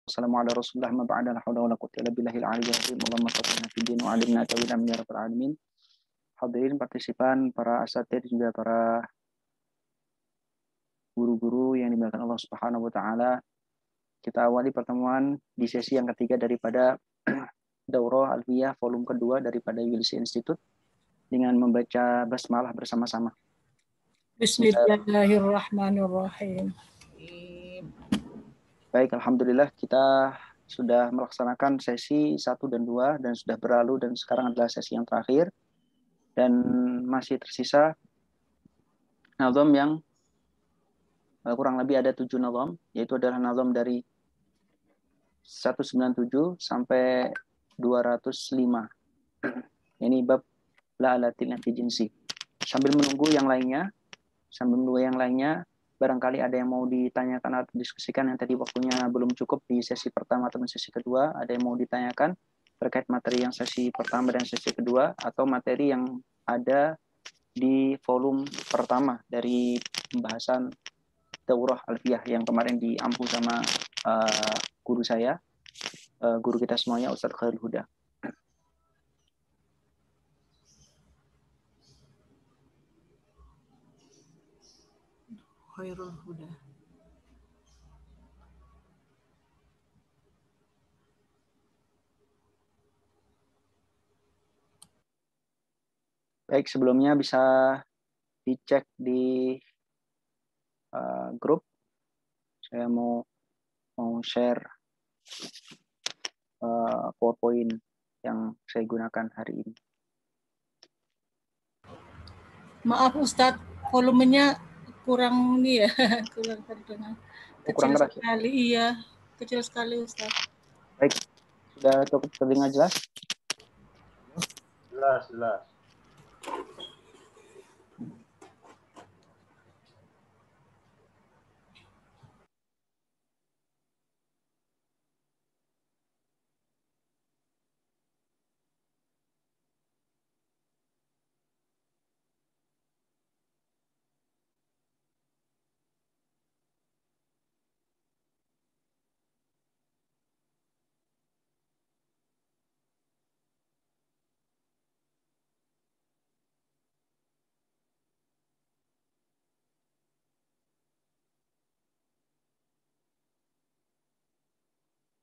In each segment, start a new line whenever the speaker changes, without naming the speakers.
Wassalamu ala rasulillah ma ba'da la hawla wala quwwata illa billahil aliyyil azim. Allahumma faqihna fid din wa 'allimna ta'wila min ya rabbal alamin. Hadirin partisipan, para asatidz juga para guru-guru yang dimuliakan Allah Subhanahu wa taala. Kita awali pertemuan di sesi yang ketiga daripada Daurah Alfiyah volume kedua daripada Yulisi Institute dengan membaca basmalah bersama-sama.
Bismillahirrahmanirrahim.
Baik, alhamdulillah kita sudah melaksanakan sesi 1 dan 2 dan sudah berlalu dan sekarang adalah sesi yang terakhir dan masih tersisa nazam yang kurang lebih ada 7 nazam, yaitu adalah nazam dari 197 sampai 205. Ini bab la'alatil jinsi. Sambil menunggu yang lainnya, barangkali ada yang mau ditanyakan atau diskusikan yang tadi waktunya belum cukup di sesi pertama atau sesi kedua, ada yang mau ditanyakan terkait materi yang sesi pertama dan sesi kedua, atau materi yang ada di volume pertama dari pembahasan Daurah Alfiyah yang kemarin diampu sama guru saya, guru kita semuanya, Ustadz Khairul Huda.
Khairul Huda.
Baik, sebelumnya bisa dicek di grup. Saya mau share PowerPoint yang saya gunakan hari ini.
Maaf Ustadz, volumenya kurang nih ya, kurang terdengar. Kecil sekali, iya, kecil sekali Ustadz.
Baik, sudah cukup terdengar jelas?
Jelas.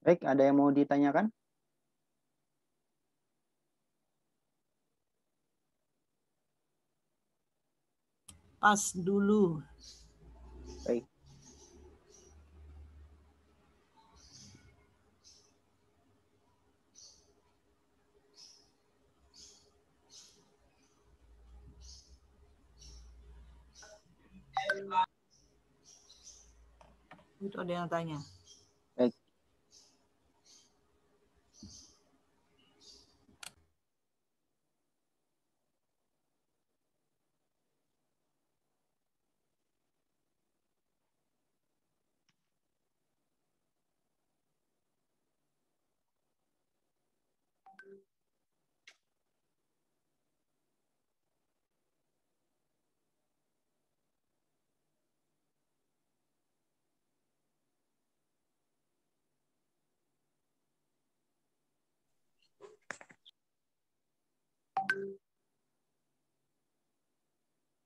Baik, ada yang mau ditanyakan?
Pas dulu.
Baik.
Itu ada yang tanya.
Baik.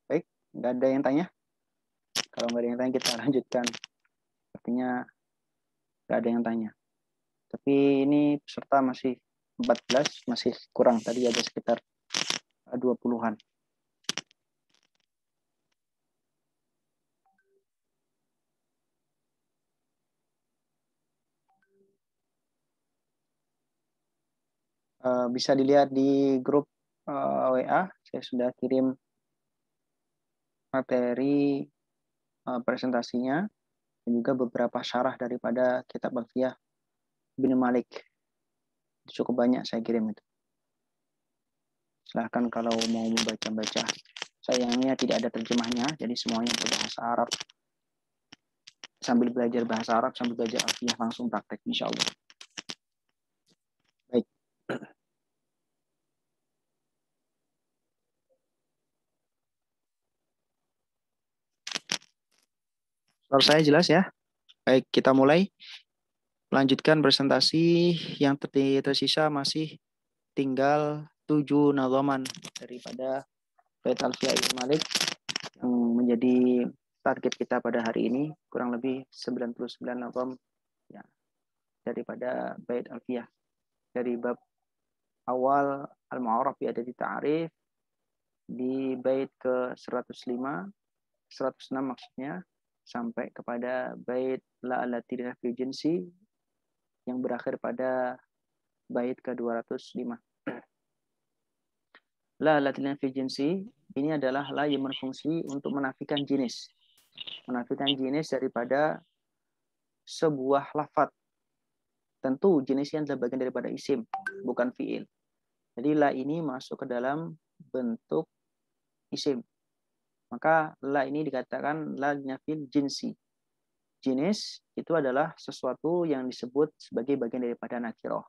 Baik, nggak ada yang tanya? Kalau nggak ada yang tanya, kita lanjutkan. Artinya nggak ada yang tanya. Tapi ini peserta masih 14, masih kurang. Tadi ada sekitar 20-an. Bisa dilihat di grup WA. Saya sudah kirim materi presentasinya dan juga beberapa syarah daripada kitab Alfiyah bin Malik. Cukup banyak saya kirim itu. Silahkan kalau mau membaca-baca. Sayangnya tidak ada terjemahnya, jadi semuanya berbahasa Arab. Sambil belajar bahasa Arab, sambil belajar Alfiyah, langsung praktek insya Allah. Baik. Suara saya jelas ya? Baik, kita mulai. Melanjutkan presentasi yang tersisa masih tinggal 7 nadhaman daripada bait Alfiyah Ibnu Malik yang menjadi target kita pada hari ini, kurang lebih 99 nadham ya, daripada bait Alfiyah. Dari bab awal Al-Mu'arraf bi adadi ta'rif di bait ke 105, 106 maksudnya, sampai kepada bait la allati fi jinsi yang berakhir pada bait ke 205. La allati fi jinsi ini adalah la yang berfungsi untuk menafikan jenis. Menafikan jenis daripada sebuah lafaz. Tentu jenisnya adalah bagian daripada isim, bukan fiil. Jadi la ini masuk ke dalam bentuk isim. Maka la ini dikatakan la nafil jinsi. Jenis itu adalah sesuatu yang disebut sebagai bagian daripada nakirah.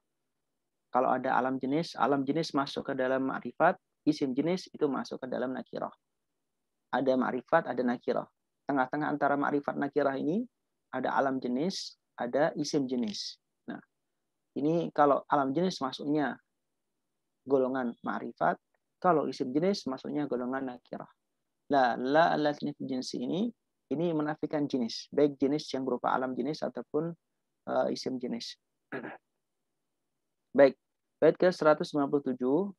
Kalau ada alam jenis masuk ke dalam ma'rifat, isim jenis itu masuk ke dalam nakirah. Ada ma'rifat, ada nakirah. Tengah-tengah antara ma'rifat nakirah ini ada alam jenis, ada isim jenis. Nah, ini kalau alam jenis masuknya golongan ma'rifat, kalau isim jenis masuknya golongan nakirah. La allati fi jinsi ini menafikan jenis, baik jenis yang berupa alam jenis ataupun isim jenis. Baik, bait ke 197.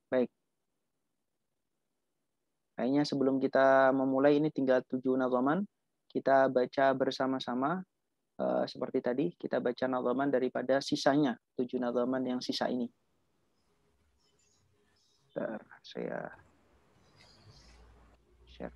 Baik. Kayaknya sebelum kita memulai ini tinggal 7 nadhaman. Kita baca bersama-sama seperti tadi, kita baca nadhaman daripada sisanya, 7 nadhaman yang sisa ini. Bentar, saya share.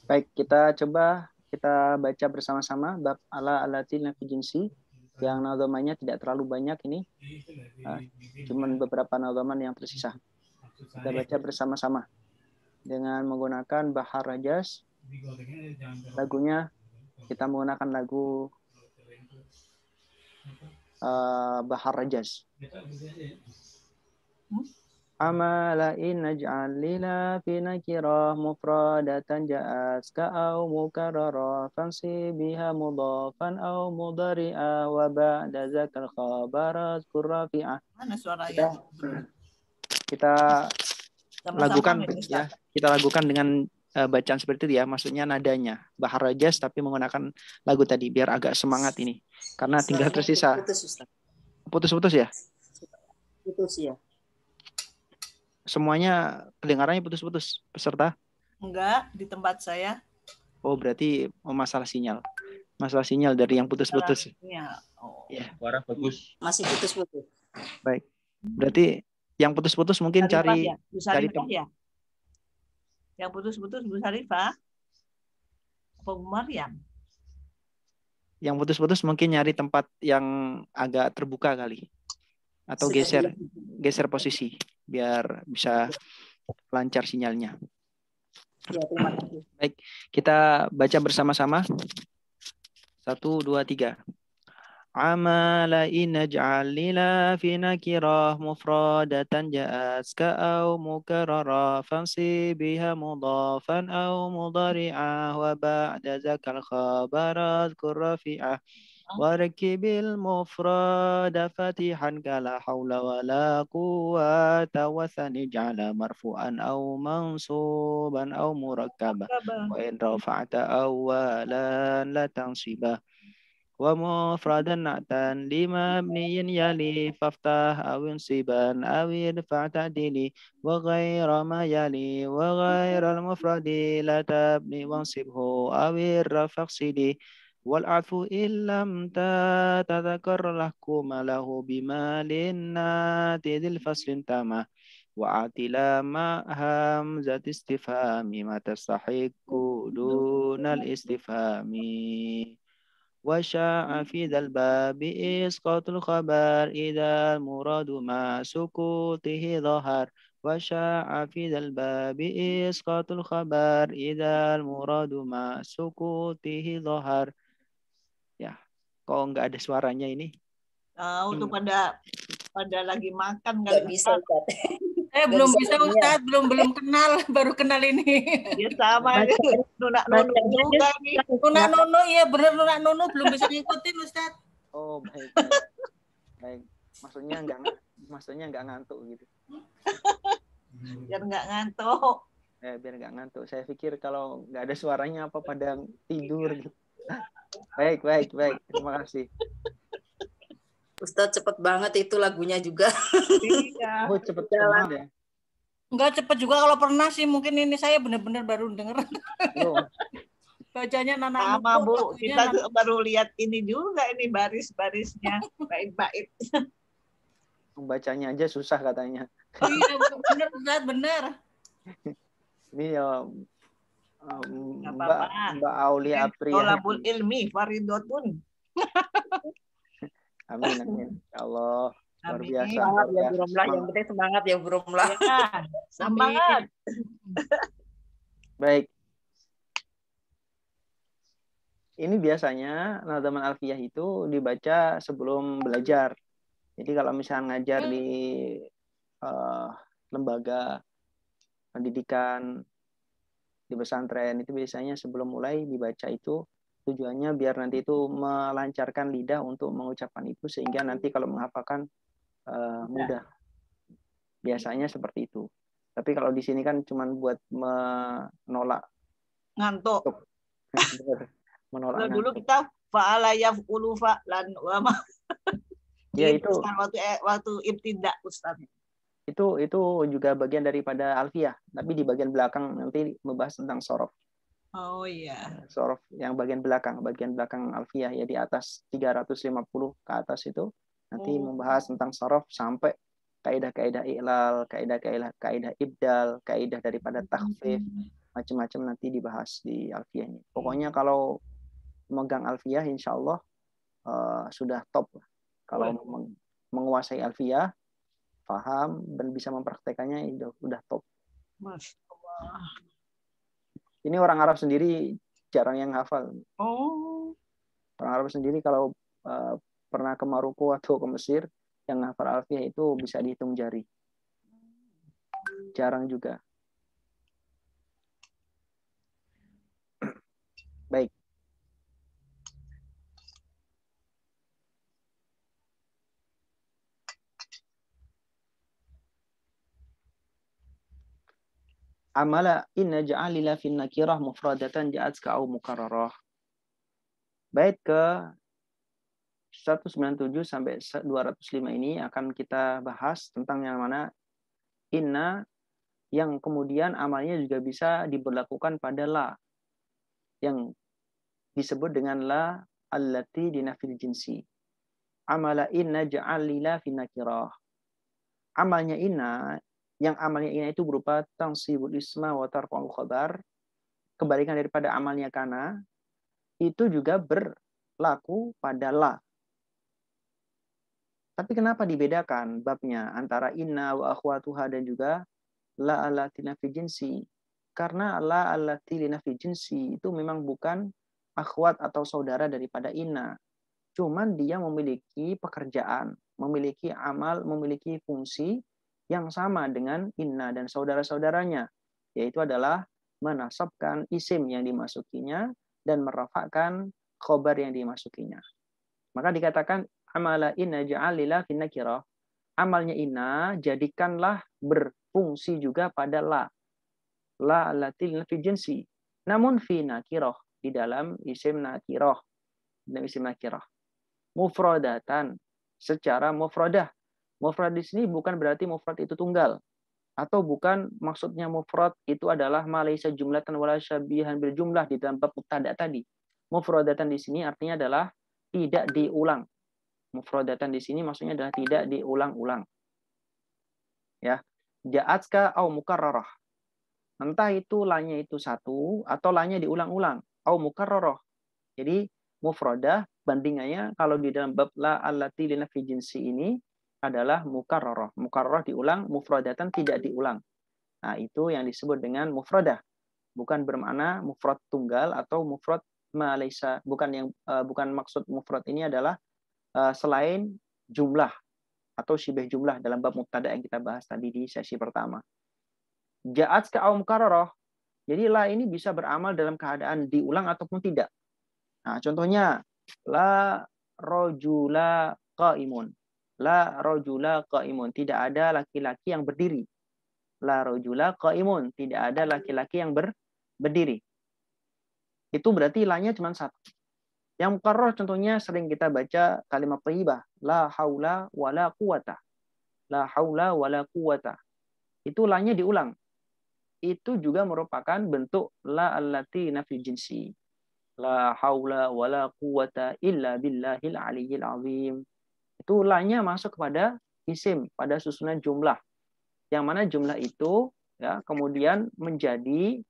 Baik, kita coba kita baca bersama-sama bab ala allati fi jinsi yang nadhamanya tidak terlalu banyak ini. Cuman beberapa nadhaman yang tersisa. Kita baca bersama-sama dengan menggunakan Bahar Rajas. Lagunya kita menggunakan lagu Bahar Rajas. Amala in naj'al lila fi nakirah mufradatan ja'at ka'au mukarrara fansi biha mudhafan au mudhari'a wa ba'da zakal khabarat kurrafi'ah.
Mana suaranya?
Kita lakukan ya, kita lakukan dengan bacaan seperti itu ya, maksudnya nadanya Bahar Rajas tapi menggunakan lagu tadi biar agak semangat ini. Karena tinggal tersisa. Putus-putus ya?
Putus ya.
Semuanya kedengarannya putus-putus peserta?
Enggak, di tempat saya.
Oh, berarti masalah sinyal. Masalah sinyal dari yang putus-putus.
Oh.
Ya, suara bagus.
Masih putus-putus.
Baik. Berarti yang putus-putus mungkin cari
ya? Ya? Yang putus-putus Bu Sarifah? Apa Bu Maryam?
Yang putus-putus mungkin nyari tempat yang agak terbuka kali. Atau geser posisi biar bisa lancar sinyalnya.
Ya, terima kasih.
Baik, kita baca bersama-sama. 1, 2, 3. Amala in naj'al lila fi nakirah mufradatan ja'at ka'au mukarrara fansi biha mudhafan au mudhari'ah wa ba'da zakal khabarat kurrafi'ah. Warkibil mufrada fatihan kala hawla wala quwata wa thani ja'ala marfu'an aw mansuban aw murakkaba wa in rafa'ta awalan la tansibah wa mufradan na'tan lima mabniyin yali faftah aw insiban aw idfa' ta'dili wa ghayra ma yali wa ghayra al-mufradi la tabni wansibhu aw irrafaqsidi والعفو إن لم تتذكر لحكم له بمال ناتي ذي الفصل تامة وعتلا مع همزة استفهام ما تستحق دون الاستفهام وشاع في ذا الباب إسقاط الخبر إذا المراد مع سكوته ظهر وشاع في ذا الباب إسقاط الخبر إذا المراد مع سكوته ظهر. Ya, kok nggak ada suaranya ini?
Udah pada lagi makan
nggak bisa, Ustaz.
Belum bisa Ustaz, belum kenal, baru kenal ini.
Ya sama aja, Nunak Nunu juga nih.
Nunak Nunu, iya bener Nunak Nunu belum bisa ngikutin Ustaz.
Oh baik. Maksudnya nggak ngantuk gitu.
Biar nggak ngantuk.
Biar nggak ngantuk. Saya pikir kalau nggak ada suaranya apa pada tidur gitu. Baik. Terima kasih.
Ustadz cepet banget itu lagunya juga.
Iya.
Oh cepet banget ya.
Enggak cepet juga kalau pernah sih, mungkin ini saya benar-benar baru denger. Bacanya Nana
sama Bu, kita baru lihat ini juga, ini baris-barisnya baik-baik.
Membacanya aja susah katanya.
Iya benar Ustaz, benar.
Ini ya Mbak Aulia Apria.
Tolabul ilmi faridotun.
Amin. Ya Allah. Luar biasa.
Semangat ya Bu Romlah, yang penting semangat ya Bu Romlah.
Ya, semangat.
Baik. Ini biasanya Nadhaman Alfiyah itu dibaca sebelum belajar. Jadi kalau misalnya ngajar di lembaga pendidikan di pesantren itu biasanya sebelum mulai dibaca itu tujuannya biar nanti itu melancarkan lidah untuk mengucapkan itu sehingga nanti kalau menghafalkan mudah. Biasanya seperti itu. Tapi kalau di sini kan cuma buat menolak
ngantuk.
Menolak
dulu ngantuk. Kita fa'ala yaf'ulu fa'lan wa ma.
Ya itu
waktu ibtidak Ustaz.
Itu juga bagian daripada Alfiyah, tapi di bagian belakang nanti membahas tentang sorof.
Oh iya.
Sorof yang bagian belakang Alfiyah ya di atas 350 ke atas itu nanti membahas tentang sorof sampai kaidah-kaidah i'lal, kaidah ibdal, kaidah daripada takhfif, macam-macam nanti dibahas di Alfiyah ini. Pokoknya kalau memegang Alfiyah insya Allah sudah top. Kalau menguasai Alfiyah, paham dan bisa mempraktekannya udah top.
Masya Allah.
Ini orang Arab sendiri jarang yang hafal.
Oh.
Orang Arab sendiri kalau pernah ke Maroko atau ke Mesir, yang hafal Alfiyah itu bisa dihitung jari. Jarang juga. Baik. Amala inna ja'alila fin nakirah mufradatan ja'at ka'au mukarrarah. Bait ke 197 sampai 205 ini akan kita bahas tentang yang mana inna yang kemudian amalnya juga bisa diberlakukan pada la yang disebut dengan la allati dinafil jinsi. Amala inna ja'alila fin nakirah. Amalnya inna yang amalnya inna itu berupa tansibul isma wa tarfa'ul khabar, kebalikan daripada amalnya kana, itu juga berlaku pada la. Tapi kenapa dibedakan babnya antara inna wa akhwatuha dan juga la allati nafi jinsi? Karena la allati nafi jinsi itu memang bukan akhwat atau saudara daripada inna. Cuman dia memiliki pekerjaan, memiliki amal, memiliki fungsi yang sama dengan inna dan saudara-saudaranya, yaitu adalah menasabkan isim yang dimasukinya dan merafakkan khobar yang dimasukinya. Maka dikatakan amala inna ja'alila fin nakirah. Amalnya inna jadikanlah berfungsi juga pada la. La allati fi jinsi. Namun fi nakirah, di dalam isim nakirah. Dalam isim nakirah. Mufradatan, secara mufradah. Mufrad di sini bukan berarti mufrad itu tunggal, atau bukan maksudnya mufrad itu adalah malaysa jumlatan wala syabihan bil jumlah di dalam bab mubtada tadi. Mufradatan di sini artinya adalah tidak diulang. Mufradatan di sini maksudnya adalah tidak diulang-ulang. Ya. Ja'atska au mukarrarah. Entah itu la-nya itu satu atau la-nya diulang-ulang. Au mukarrarah. Jadi mufradah bandingannya kalau di dalam bab la allati linafi jinsi ini adalah mukarrarah. Mukarrarah diulang, mufradatan tidak diulang. Nah, itu yang disebut dengan mufradah. Bukan bermakna mufrad tunggal atau mufrad malaysa. Bukan maksud mufrad ini adalah selain jumlah atau syibah jumlah dalam bab mubtada yang kita bahas tadi di sesi pertama. Ja'at ka au mukarrarah. Jadi la ini bisa beramal dalam keadaan diulang ataupun tidak. Nah, contohnya la rajula qaimun. La rajula qaimun, tidak ada laki-laki yang berdiri. La rajula qaimun, tidak ada laki-laki yang berdiri. Itu berarti la-nya cuma satu. Yang mukarrar contohnya sering kita baca kalimat thayyibah, la haula wala quwata. La haula wala quwata. Itu la-nya diulang. Itu juga merupakan bentuk la allati nafi jinsi. La haula wala quwata illa billahil aliyyil azim. Itu la-nya masuk kepada isim, pada susunan jumlah. Yang mana jumlah itu ya kemudian menjadi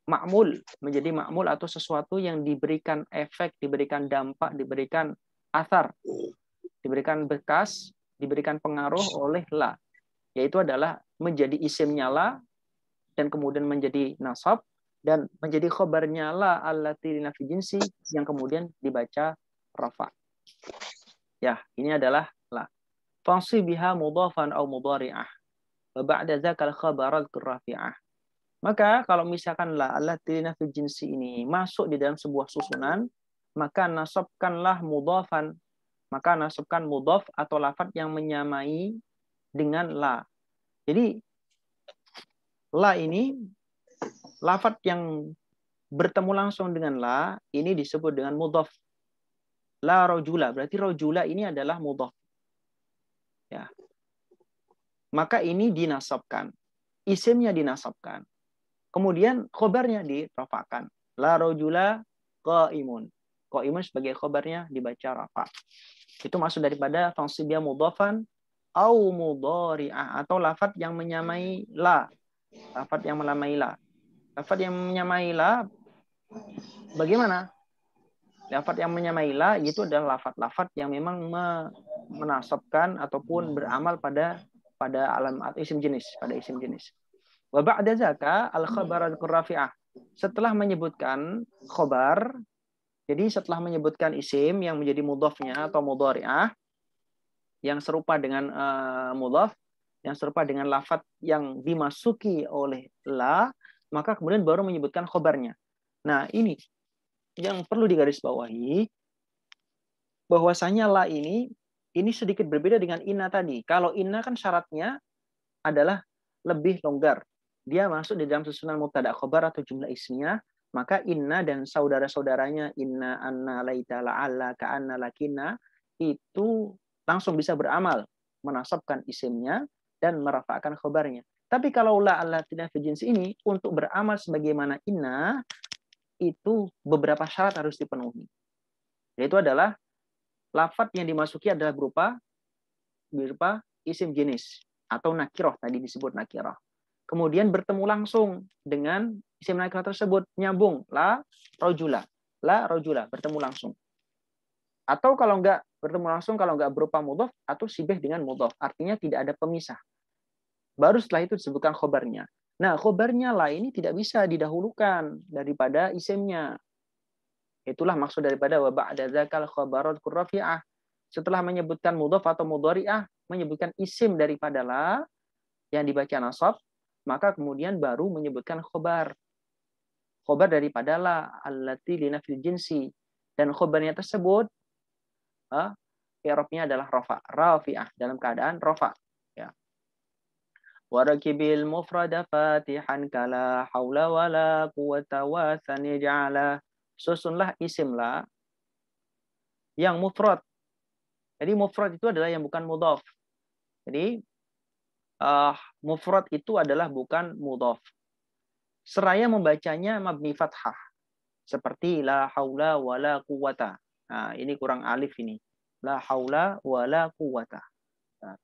ma'mul, menjadi ma'mul atau sesuatu yang diberikan efek, diberikan dampak, diberikan athar, diberikan bekas, diberikan pengaruh oleh la. Yaitu adalah menjadi isimnya la dan kemudian menjadi nasab dan menjadi khobarnya la allati linafi jinsi yang kemudian dibaca rafa. Ya, ini adalah la. Fansibiha mudhafan au mudhari'ah. Wa ba'da dzakal khabarat rafi'ah. Maka kalau misalkan la allati linafi jinsi ini masuk di dalam sebuah susunan, maka nasabkanlah mudhafan. Maka nasabkan mudhaf atau lafadz yang menyamai dengan la. Jadi la ini lafadz yang bertemu langsung dengan la ini disebut dengan mudhaf. La rajula, berarti rajula ini adalah mudhaf. Ya. Maka ini dinasabkan. Isimnya dinasabkan. Kemudian khobarnya dirafakan. La rajula qaimun. Qaimun sebagai khobarnya dibaca rafa. Itu maksud daripada fansibiyah mudhafan au mudhari'ah atau lafadz yang menyamai la. Lafadz yang menyamai la. Lafadz yang menyamai la bagaimana? Lafadz yang menyamai la itu adalah lafadz-lafadz yang memang menasabkan ataupun beramal pada alam atau isim jenis, pada isim jenis. Wa ba'da zaka al-khabar al-rafi'ah. Setelah menyebutkan khobar, jadi setelah menyebutkan isim yang menjadi mudhafnya atau mudhari'ah yang serupa dengan mudhaf, yang serupa dengan lafadz yang dimasuki oleh la, maka kemudian baru menyebutkan khobarnya. Nah, ini yang perlu digarisbawahi bahwasanya la ini sedikit berbeda dengan inna tadi. Kalau inna kan syaratnya adalah lebih longgar. Dia masuk di dalam susunan mubtada khobar atau jumlah ismiyah, maka inna dan saudara-saudaranya inna, anna, laita, la'alla, ka'anna, lakinna itu langsung bisa beramal menasabkan isimnya dan merafa'kan khobarnya. Tapi kalau la allati fi jinsi ini untuk beramal sebagaimana inna itu beberapa syarat harus dipenuhi. Yaitu adalah lafadz yang dimasuki adalah berupa isim jenis atau nakirah, tadi disebut nakirah. Kemudian bertemu langsung dengan isim nakirah tersebut, nyambung la rajula. La rajula bertemu langsung. Atau kalau enggak bertemu langsung, kalau enggak berupa mudhaf atau sibeh dengan mudhaf, artinya tidak ada pemisah. Baru setelah itu disebutkan khobarnya. Nah, khobarnya la ini tidak bisa didahulukan daripada isimnya. Itulah maksud daripada wa ba'da dzakal khabarat rafi'ah. Setelah menyebutkan mudhaf atau mudhari'ah, menyebutkan isim daripada la yang dibaca nasab, maka kemudian baru menyebutkan khobar. Khobar daripada la allati linafil jinsi, dan khobarnya tersebut i'rabnya adalah rafi'ah, dalam keadaan rafa'. Ya. Warakibil mufrada fatihan kala haula wala quwata wa sanij'ala. Susunlah isim la yang mufrad. Jadi mufrad itu adalah yang bukan mudhaf. Jadi mufrad itu adalah bukan mudhaf. Seraya membacanya mabni fathah. Seperti la haula wala quwata. Nah, ini kurang alif ini. La haula wala quwata. Nah.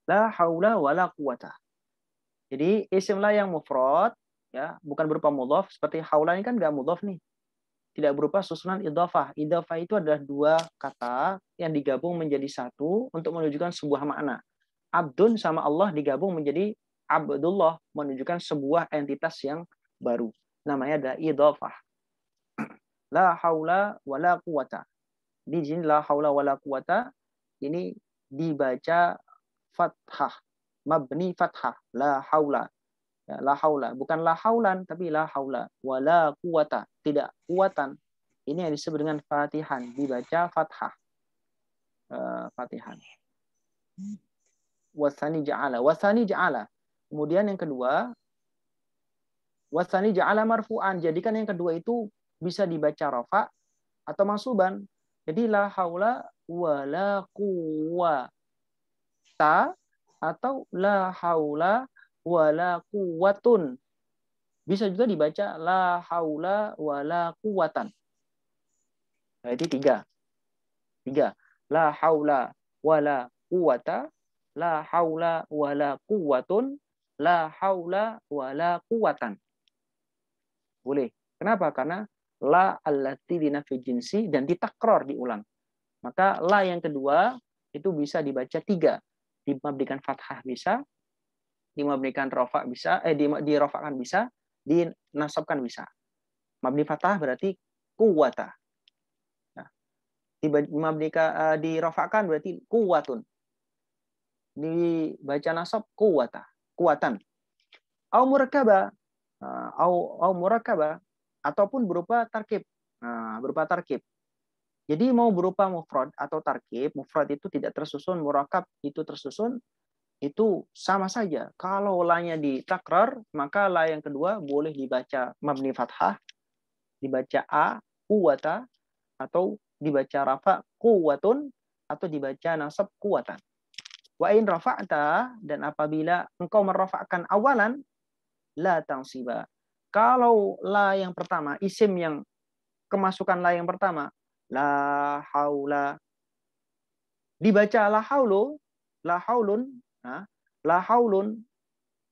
La haula wala quwata. Jadi isim la yang mufrad ya, bukan berupa mudhaf seperti haula ini kan enggak mudhaf nih. Tidak berupa susunan idhafah. Idhafah itu adalah dua kata yang digabung menjadi satu untuk menunjukkan sebuah makna. Abdun sama Allah digabung menjadi Abdullah, menunjukkan sebuah entitas yang baru. Namanya adalah idhafah. La haula wala quwata. Di sini la haula wala quwata ini dibaca fathah, mabni fathah, la haula. Ya, la haula, bukan la haulan tapi la haula wala quwata, tidak kuatan. Ini yang disebut dengan fatihan, dibaca fathah. Fatihan. Wasani ja'ala, wasani ja'ala. Kemudian yang kedua, wasani ja'ala marfu'an. Jadikan yang kedua itu bisa dibaca rafa atau mansuban. Jadi la haula wala quwata atau la haula wala quwatun. Bisa juga dibaca la haula wala quwatan. Jadi tiga. La haula wala quwata, la haula wala quwatun, la haula wala quwatan. Boleh. Kenapa? Karena la allati dinafi jinsi dan ditakror, diulang. Maka la yang kedua itu bisa dibaca tiga. Dimabdikan fathah bisa, dimabdikan rafa bisa, dirafa'kan bisa, dinasabkan bisa. Mabni fathah berarti quwata. Nah, dirafa'kan berarti quwatun. Dibaca nasab quwata, kuatan. Au murakkaba, au murakkaba ataupun berupa tarkib. Nah, berupa tarkib. Jadi mau berupa mufrad atau tarkib, mufrad itu tidak tersusun, murakkab itu tersusun, itu sama saja. Kalau la-nya ditakrar, maka la yang kedua boleh dibaca mabni fathah, dibaca a, quwata, atau dibaca rafa, quwatun, atau dibaca nasab, kuwatan. Wa in rafa'ta, dan apabila engkau merafa'kan awalan, la tansiba. Kalau la yang pertama, isim yang kemasukan la yang pertama, la haula, dibaca la haulu, la haulun, nah, la haulun,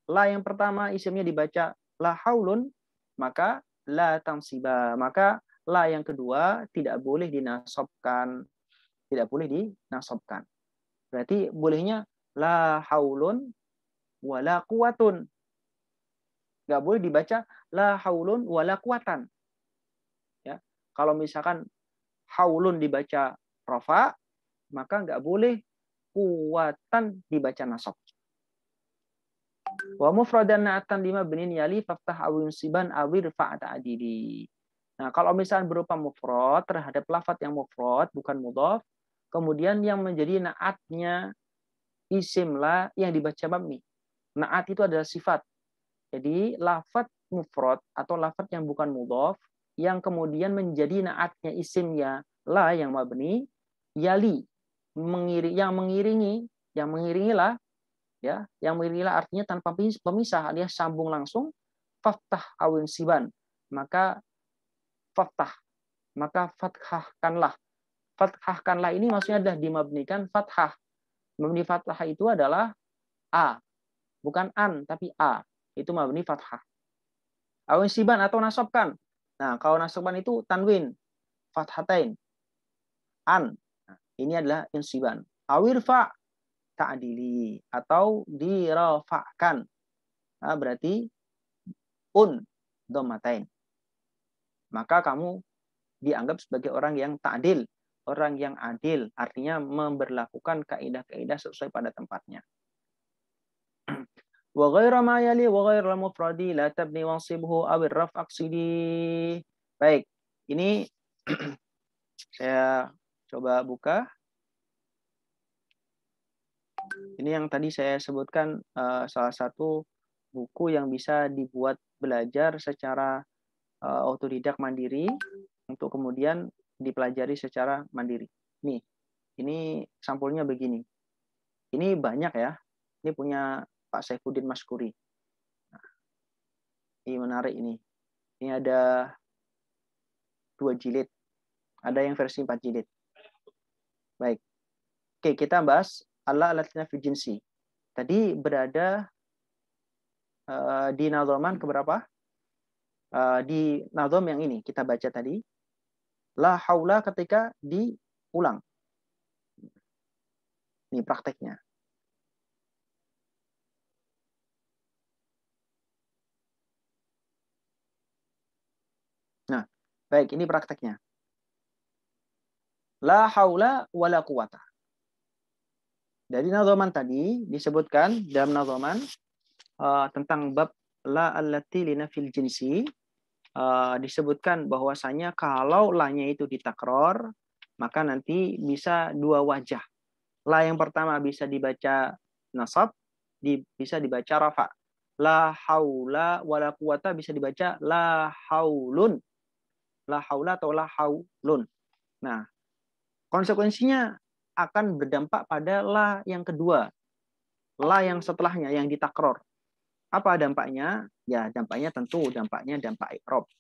la yang pertama isimnya dibaca la haulun, maka la tansiba, maka la yang kedua tidak boleh dinasabkan, tidak boleh dinasabkan. Berarti bolehnya la haulun wala quwatun. Nggak boleh dibaca la haulun wala quwatan. Ya. Kalau misalkan haulun dibaca rafa, maka nggak boleh kuwatan dibaca nasab. Wa mufradan na'atan lima benin yali faftah awin siban awir fa'ata adili. Nah, kalau misalnya berupa mufrad terhadap lafaz yang mufrad bukan mudhaf, kemudian yang menjadi naatnya isim la yang dibaca mabni. Naat itu adalah sifat. Jadi lafaz mufrad atau lafaz yang bukan mudhaf yang kemudian menjadi naatnya isimnya la yang mabni, yali yang mengiringilah ya, yang mengiringilah artinya tanpa pemisah alias sambung langsung, faftah awin siban, maka fathah, maka fathahkanlah ini maksudnya adalah dimabnikan fathah. Mabni fathah itu adalah a, bukan an tapi a, itu mabni fathah. Awin siban atau nasabkan. Nah, kalau nasabkan itu tanwin, fathatain, an. Nah, ini adalah insiban. Awirfa ta'dili atau dirafa'kan. Nah, berarti dhammatain. Maka kamu dianggap sebagai orang yang ta'dil, orang yang adil, artinya memberlakukan kaidah-kaidah sesuai pada tempatnya. Wa ghaira ma yali wa ghaira mufradi la tabni wansibhu aw ar-raf' aqsidi. Baik, ini saya coba buka. Ini yang tadi saya sebutkan salah satu buku yang bisa dibuat belajar secara otodidak mandiri untuk kemudian dipelajari secara mandiri. Nih, ini sampulnya begini. Ini banyak ya. Ini punya Pak Saifuddin Maskuri. Nah, ini menarik ini. Ini ada 2 jilid. Ada yang versi 4 jilid. Baik. Oke, kita bahas Allah alatina fi jinsi. tadi berada di nadhaman keberapa? Di nadham yang ini kita baca tadi. La haula ketika diulang. Ini prakteknya. Nah, baik, ini prakteknya. La haula wala quwata. Dari nadhaman tadi disebutkan dalam nadhaman tentang bab la allati linafil jinsi, disebutkan bahwasanya kalau la-nya itu ditakror, maka nanti bisa dua wajah. La yang pertama bisa dibaca nasab, bisa dibaca rafa. La haula wala quwata bisa dibaca la haulun. La haula atau la haulun. Nah, konsekuensinya akan berdampak pada la yang kedua. La yang setelahnya, yang ditakror. Apa dampaknya? Ya, dampaknya tentu dampaknya dampak i'rab.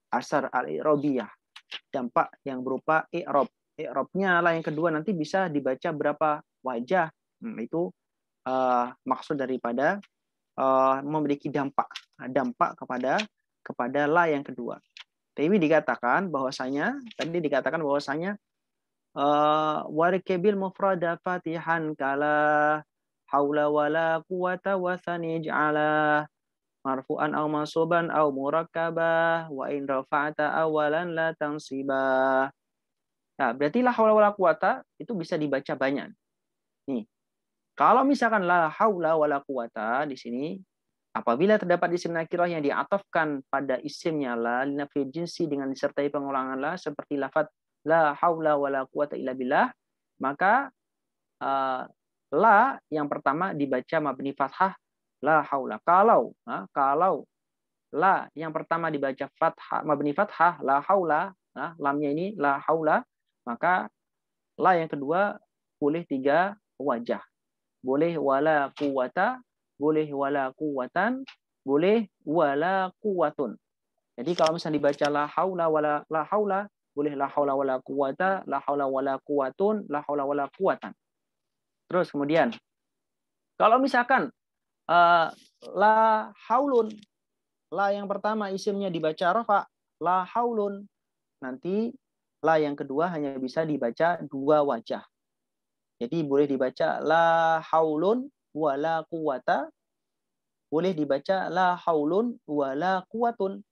Asar al-i'rabiyah. Dampak yang berupa i'rab. I'rabnya la yang kedua nanti bisa dibaca berapa wajah. Itu maksud daripada memiliki dampak kepada la yang kedua. Tapi dikatakan bahwasanya warikebil mufrada fatihan kala haula wala quwata wa sanij'ala marfu'an aw mansuban aw murakkabah wa in rafa'ta awalan la tansibah. Nah, berarti la haula wala quwata itu bisa dibaca banyak. Nih. Kalau misalkan la haula wala quwata di sini apabila terdapat isim nakirah yang diatofkan pada isimnya la linafil jinsi dengan disertai pengulangan la seperti lafaz la haula wala quwata illa billah, maka la yang pertama dibaca mabni fathah la haula. Kalau la yang pertama dibaca fathah mabni fathah la haula, lamnya ini la haula, maka la yang kedua boleh tiga wajah. Boleh wala quwata, boleh wala quwatan, boleh wala quwatun. Jadi kalau misalnya dibaca la haula wala la haula, boleh la haula wala quwata, la haula wala quwatun, la haula wala quwatan. Terus kemudian kalau misalkan la haulun, la yang pertama isimnya dibaca rafa, la haulun, nanti la yang kedua hanya bisa dibaca dua wajah. Jadi boleh dibaca la haulun wala quwata, boleh dibaca la haulun wala quwatun.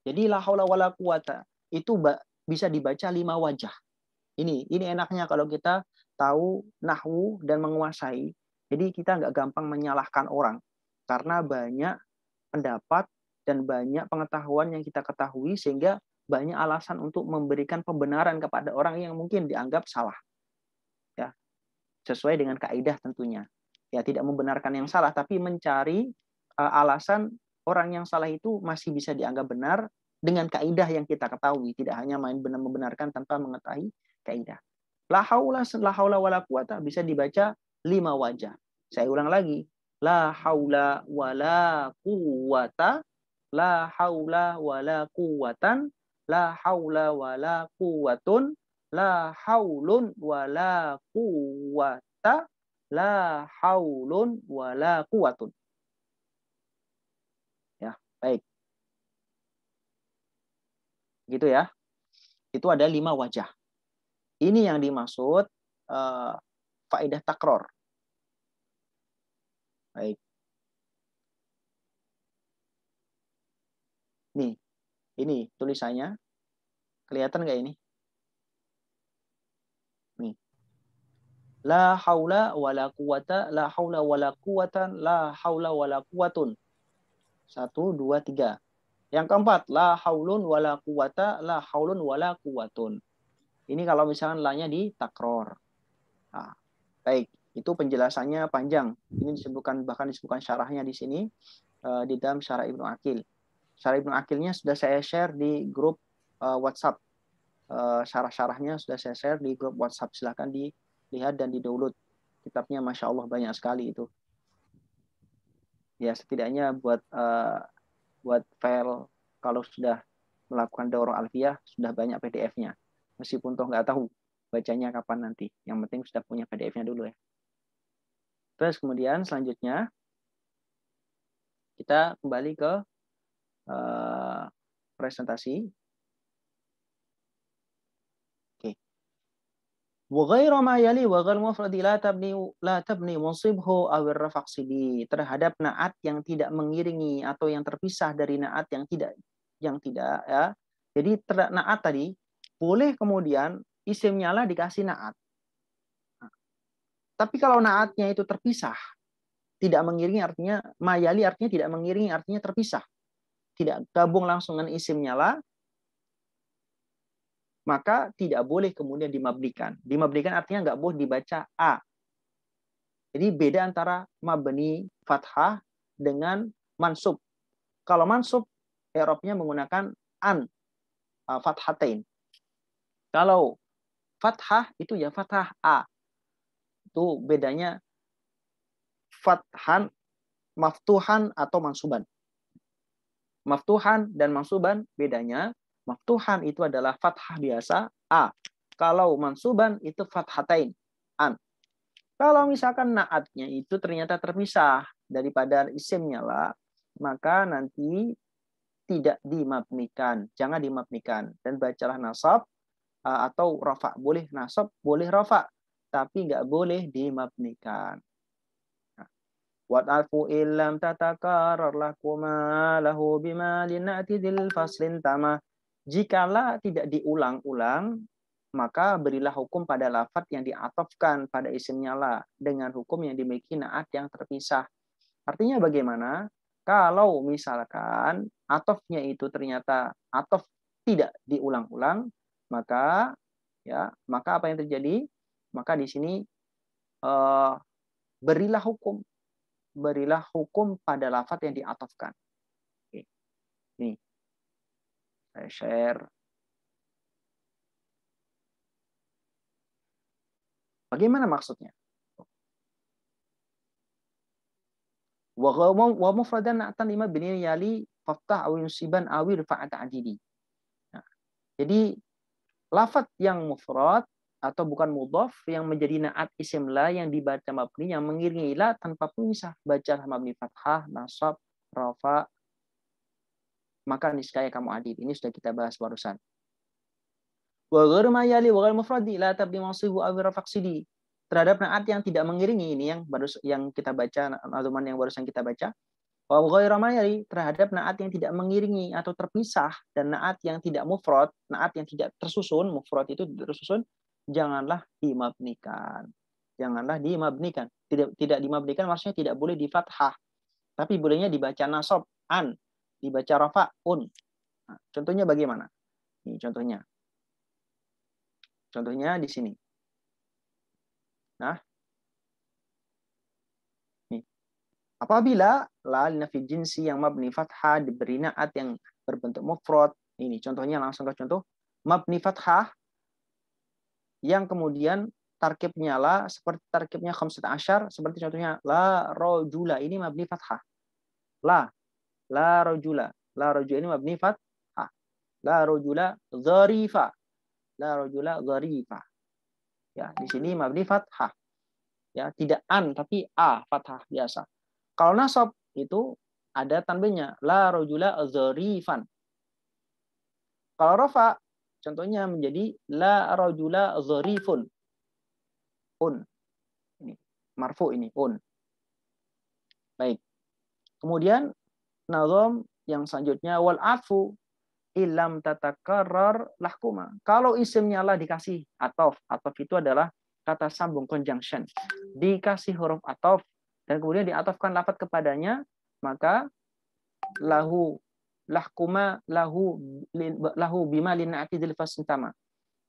Jadi la haula wala quwata itu bisa dibaca 5 wajah. Ini enaknya kalau kita tahu nahwu dan menguasai. Jadi kita nggak gampang menyalahkan orang karena banyak pendapat dan banyak pengetahuan yang kita ketahui sehingga banyak alasan untuk memberikan pembenaran kepada orang yang mungkin dianggap salah. Ya, sesuai dengan kaidah tentunya. Ya, tidak membenarkan yang salah tapi mencari alasan orang yang salah itu masih bisa dianggap benar dengan kaidah yang kita ketahui, tidak hanya main benar membenarkan tanpa mengetahui kaidah. La haula wala quwata bisa dibaca 5 wajah. Saya ulang lagi. La haula wala quwata, la haula wala quwatan, la haula wala quwatun, la haulun wala quwata, la haulun wala quwatun. Ya, baik. Gitu ya. Itu ada 5 wajah. Ini yang dimaksud faedah takror. Baik. Nih, ini tulisannya. Kelihatan nggak ini? Nih. La haula wala quwata, la haula wala quwatan, la haula wala quwatun. 1, 2, 3. Yang keempat, la haulun wala quwata, la haulun wala quwatun. Ini kalau misalnya la-nya ditakror. Nah, baik, itu penjelasannya panjang. Ini bahkan disebutkan syarahnya di sini di dalam syarah Ibnu Aqil. Syarah Ibnu Aqilnya sudah saya share di grup WhatsApp. Syarah-syarahnya sudah saya share di grup WhatsApp. Silahkan dilihat dan di-download. Kitabnya Masya Allah banyak sekali itu. Ya, setidaknya buat file kalau sudah melakukan daurah alfiyah sudah banyak PDF-nya. Meskipun toh nggak tahu bacanya kapan nanti. Yang penting sudah punya PDF-nya dulu ya. Terus kemudian selanjutnya kita kembali ke presentasi. Oke. Wa ghairu ma yali wa ghairu mufradi la tabni munsibhu aw ar-raf' aqsidi. Terhadap naat yang tidak mengiringi atau yang terpisah dari naat yang tidak ya. Jadi naat tadi boleh kemudian isimnya lah dikasih naat. Tapi kalau naatnya itu terpisah, tidak mengiringi artinya mayali artinya tidak mengiringi artinya terpisah. Tidak gabung langsung dengan isimnya lah, maka tidak boleh kemudian dimabnikan. Dimabnikan artinya nggak boleh dibaca a. Jadi beda antara mabni fathah dengan mansub. Kalau mansub i'rabnya menggunakan an fathatain. Kalau fathah itu ya fathah a. Itu bedanya fathan, maftuhan atau mansuban. Maftuhan dan mansuban bedanya, maftuhan itu adalah fathah biasa a. Kalau mansuban itu fathatain an. Kalau misalkan naatnya itu ternyata terpisah daripada isimnya lah, maka nanti tidak dimabnikan, jangan dimabnikan dan bacalah nasab atau rafa. Boleh nasab, boleh rafa, tapi nggak boleh dimabnikan. Wa'afu illam tatakarar lakuma lahu bima linati dil faslin tama. Jikalau tidak diulang-ulang, maka berilah hukum pada lafadz yang diatofkan pada isimnya la dengan hukum yang dimiliki naat yang terpisah. Artinya bagaimana? Kalau misalkan atofnya itu ternyata atof tidak diulang-ulang, maka apa yang terjadi? Maka di sini berilah hukum pada lafadz yang diatofkan. Oke. Nih, saya share. Bagaimana maksudnya? Wa mufradan na'tan lima bini yali faftah aw yusiban aw irfa' ta'didi. Nah, jadi lafadz yang mufrad atau bukan mudhaf yang menjadi naat isim la yang dibaca mabni yang mengiringi la tanpa pemisah, baca mabni fathah, nasab, rafa, maka niscaya kamu adil. Ini sudah kita bahas barusan. Wa ghairu ma yali wa ghairu mufradi la tabdi mansibu aw rafaqsidi. Terhadap naat yang tidak mengiringi, ini yang kita baca, nazuman yang barusan kita baca. Wa ghairu ma yali, terhadap naat yang tidak mengiringi atau terpisah, dan naat yang tidak mufrad, naat yang tidak tersusun, mufrad itu tersusun, janganlah dimabnikan. Janganlah dimabnikan. Tidak dimabnikan maksudnya tidak boleh di fathah. Tapi bolehnya dibaca nasab an, dibaca rafa un. Nah, contohnya bagaimana? Ini contohnya. Contohnya di sini. Nah, nih. Apabila la nafi jinsi yang mabni fathah diberi naat yang berbentuk mufrad, ini contohnya langsung ke contoh mabni fathah yang kemudian tarkibnya la seperti tarkibnya khamsat asyar, seperti contohnya la rojula, ini mabni fathah. La rojula ini mabni fathah. La rojula dharifa. La rojula dharifa. Ya, di sini mabni fathah. Ya, tidak an tapi a fathah biasa. Kalau nasab itu ada tanbihnya la rojula dharifan. Kalau rafa contohnya menjadi la rajula dharifun. Un. Ini marfu ini un. Baik. Kemudian nazam yang selanjutnya wal afu illam tatakarrar lahkuma. Kalau isimnya lah dikasih atof. Atof itu adalah kata sambung conjunction. Dikasih huruf atof dan kemudian diatofkan lafadz kepadanya, maka lahu lahkuma lahu bima linati dzil fasintama.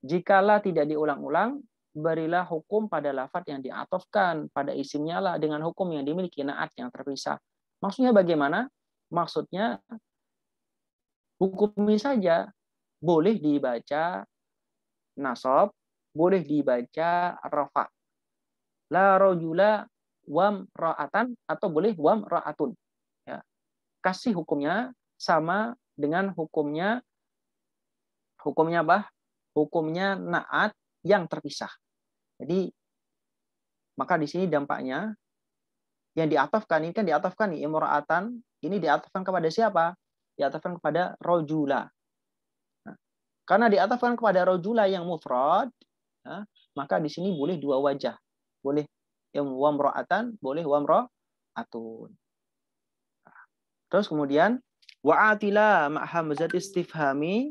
Jikalau tidak diulang-ulang, berilah hukum pada lafadz yang diatofkan pada isimnya lah dengan hukum yang dimiliki naat yang terpisah. Maksudnya bagaimana? Maksudnya hukumi saja, boleh dibaca nasab, boleh dibaca rafa. La rajula wam ra'atan atau boleh wam ra'atun. Ya. Kasih hukumnya sama dengan hukumnya apa? Hukumnya naat yang terpisah. Jadi maka di sini dampaknya Yang diatafkan ini kan diatafkan nih imra'atan, ini diatafkan kepada siapa? Diatafkan kepada rojula. Nah, karena diatafkan kepada rojula yang mufrad, nah, maka di sini boleh dua wajah. Boleh wamra'atan, boleh wamra'atun. Terus kemudian wa'atila ma'hamzat istifhami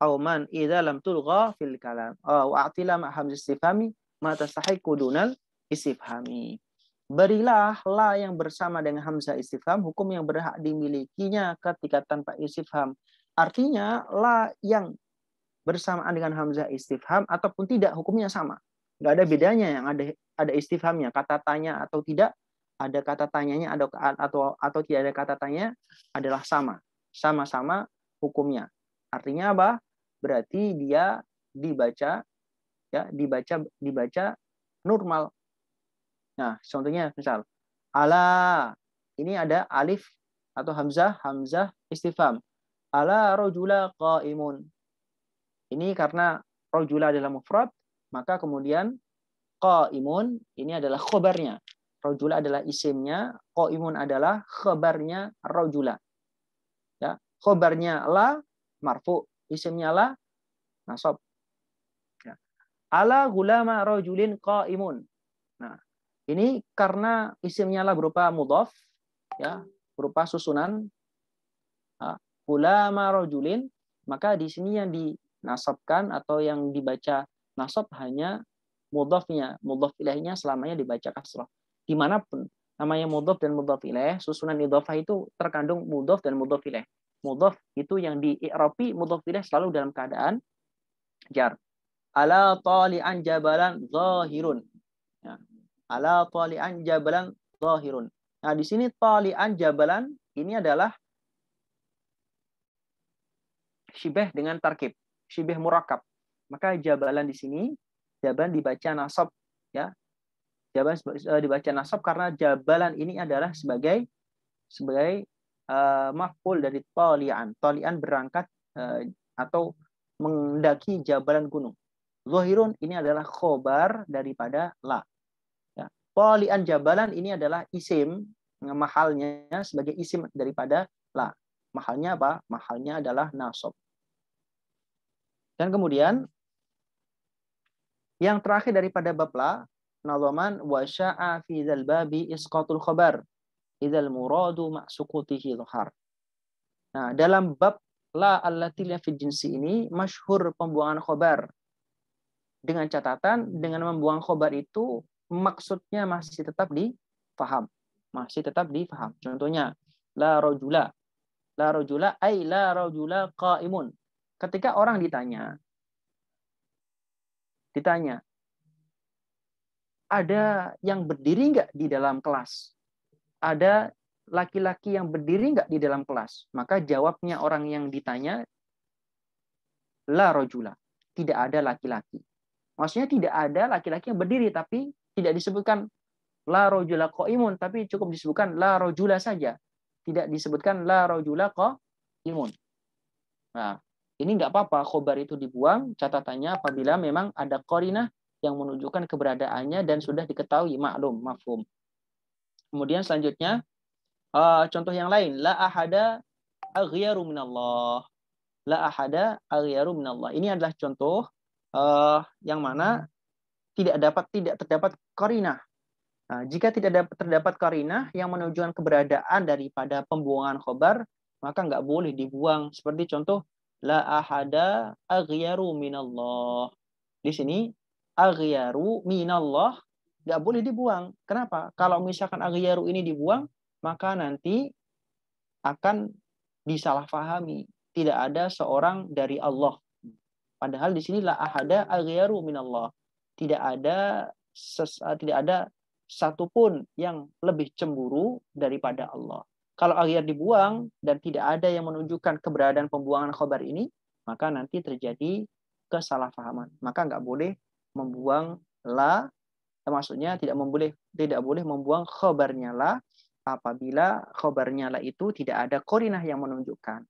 aw man idza lam tulgha fil kalam. Wa'atila ma'hamzat istifhami ma tastahiqu dunal istifhami. Berilah la yang bersama dengan hamzah istifham hukum yang berhak dimilikinya ketika tanpa istifham. Artinya la yang bersamaan dengan hamzah istifham ataupun tidak hukumnya sama. Nggak ada bedanya yang ada istifhamnya, kata tanya atau tidak, ada kata tanyanya atau tidak ada kata tanya adalah sama-sama hukumnya. Artinya apa? Berarti dia dibaca normal. Nah, contohnya misal ala, ini ada alif atau hamzah istifham. Ala rajula qaimun. Ini karena rajula adalah mufrad, maka kemudian qaimun ini adalah khobarnya. Rajula adalah isimnya, qaimun adalah khabarnya rajula. Ya, khobarnya la marfu, isimnya la nasab. Ya. Ala gulama rajulin qaimun. Nah, ini karena isimnya lah berupa mudhaf, ya, berupa susunan gulama rajulin, maka di sini yang dinasabkan atau yang dibaca nasab hanya mudhafnya, mudhaf ilaihnya selamanya dibaca kasrah. Dimanapun namanya mudhaf dan mudhaf ilaih, susunan idhofah itu terkandung mudhaf dan mudhaf ilaih. Mudhaf itu yang di-i'rabi, mudhaf ilaih selalu dalam keadaan jar. Ala tali'an jabalan zahirun. Ya. Ala tali'an jabalan zahirun. Nah, di sini tali'an jabalan ini adalah syibah dengan tarkib, syibah murakab. Maka jabalan di sini jabalan dibaca nasab, ya. Jabalan dibaca nasab karena jabalan ini adalah sebagai maf'ul dari tali'an. Tali'an berangkat atau mendaki jabalan gunung. Zahirun ini adalah khobar daripada la. Tali'an jabalan ini adalah isim, mahalnya sebagai isim daripada la. Mahalnya apa? Mahalnya adalah nasab. Dan kemudian yang terakhir daripada bab la, nazaman wa sya'a fi dzal babi isqatul khabar idzal muradu ma'sukutihi dhahar. Nah, dalam bab la allati fi jinsi ini masyhur pembuangan khabar. Dengan catatan dengan membuang khabar itu maksudnya masih tetap difaham. Masih tetap difaham. Contohnya, la rajula. La rajula ay la rajula qaimun. Ketika orang ditanya, ada yang berdiri nggak di dalam kelas? Ada laki-laki yang berdiri nggak di dalam kelas? Maka jawabnya orang yang ditanya, la rajula. Tidak ada laki-laki. Maksudnya tidak ada laki-laki yang berdiri, tapi tidak disebutkan la rajula qaimun, tapi cukup disebutkan la rajula saja. Tidak disebutkan la rajula qaimun. Nah, ini nggak apa-apa, khobar itu dibuang, catatannya apabila memang ada qarinah yang menunjukkan keberadaannya dan sudah diketahui maklum, mafhum. Kemudian selanjutnya, contoh yang lain, la ahada aghyaru minallah. La ahada aghyaru minallah. Ini adalah contoh yang mana tidak terdapat qarinah. Nah, jika tidak terdapat qarinah yang menunjukkan keberadaan daripada pembuangan khobar, maka nggak boleh dibuang. Seperti contoh la ahada aghyaru minallah. Di sini aghyaru minallah nggak boleh dibuang. Kenapa? Kalau misalkan aghyaru ini dibuang, maka nanti akan disalahfahami. Tidak ada seorang dari Allah. Padahal di sini la ahada aghyaru minallah. Tidak ada satupun yang lebih cemburu daripada Allah. Kalau aghyar dibuang dan tidak ada yang menunjukkan keberadaan pembuangan khobar ini, maka nanti terjadi kesalahpahaman. Maka nggak boleh membuang la, maksudnya tidak boleh membuang khobarnya la apabila khobarnya la itu tidak ada qarinah yang menunjukkan.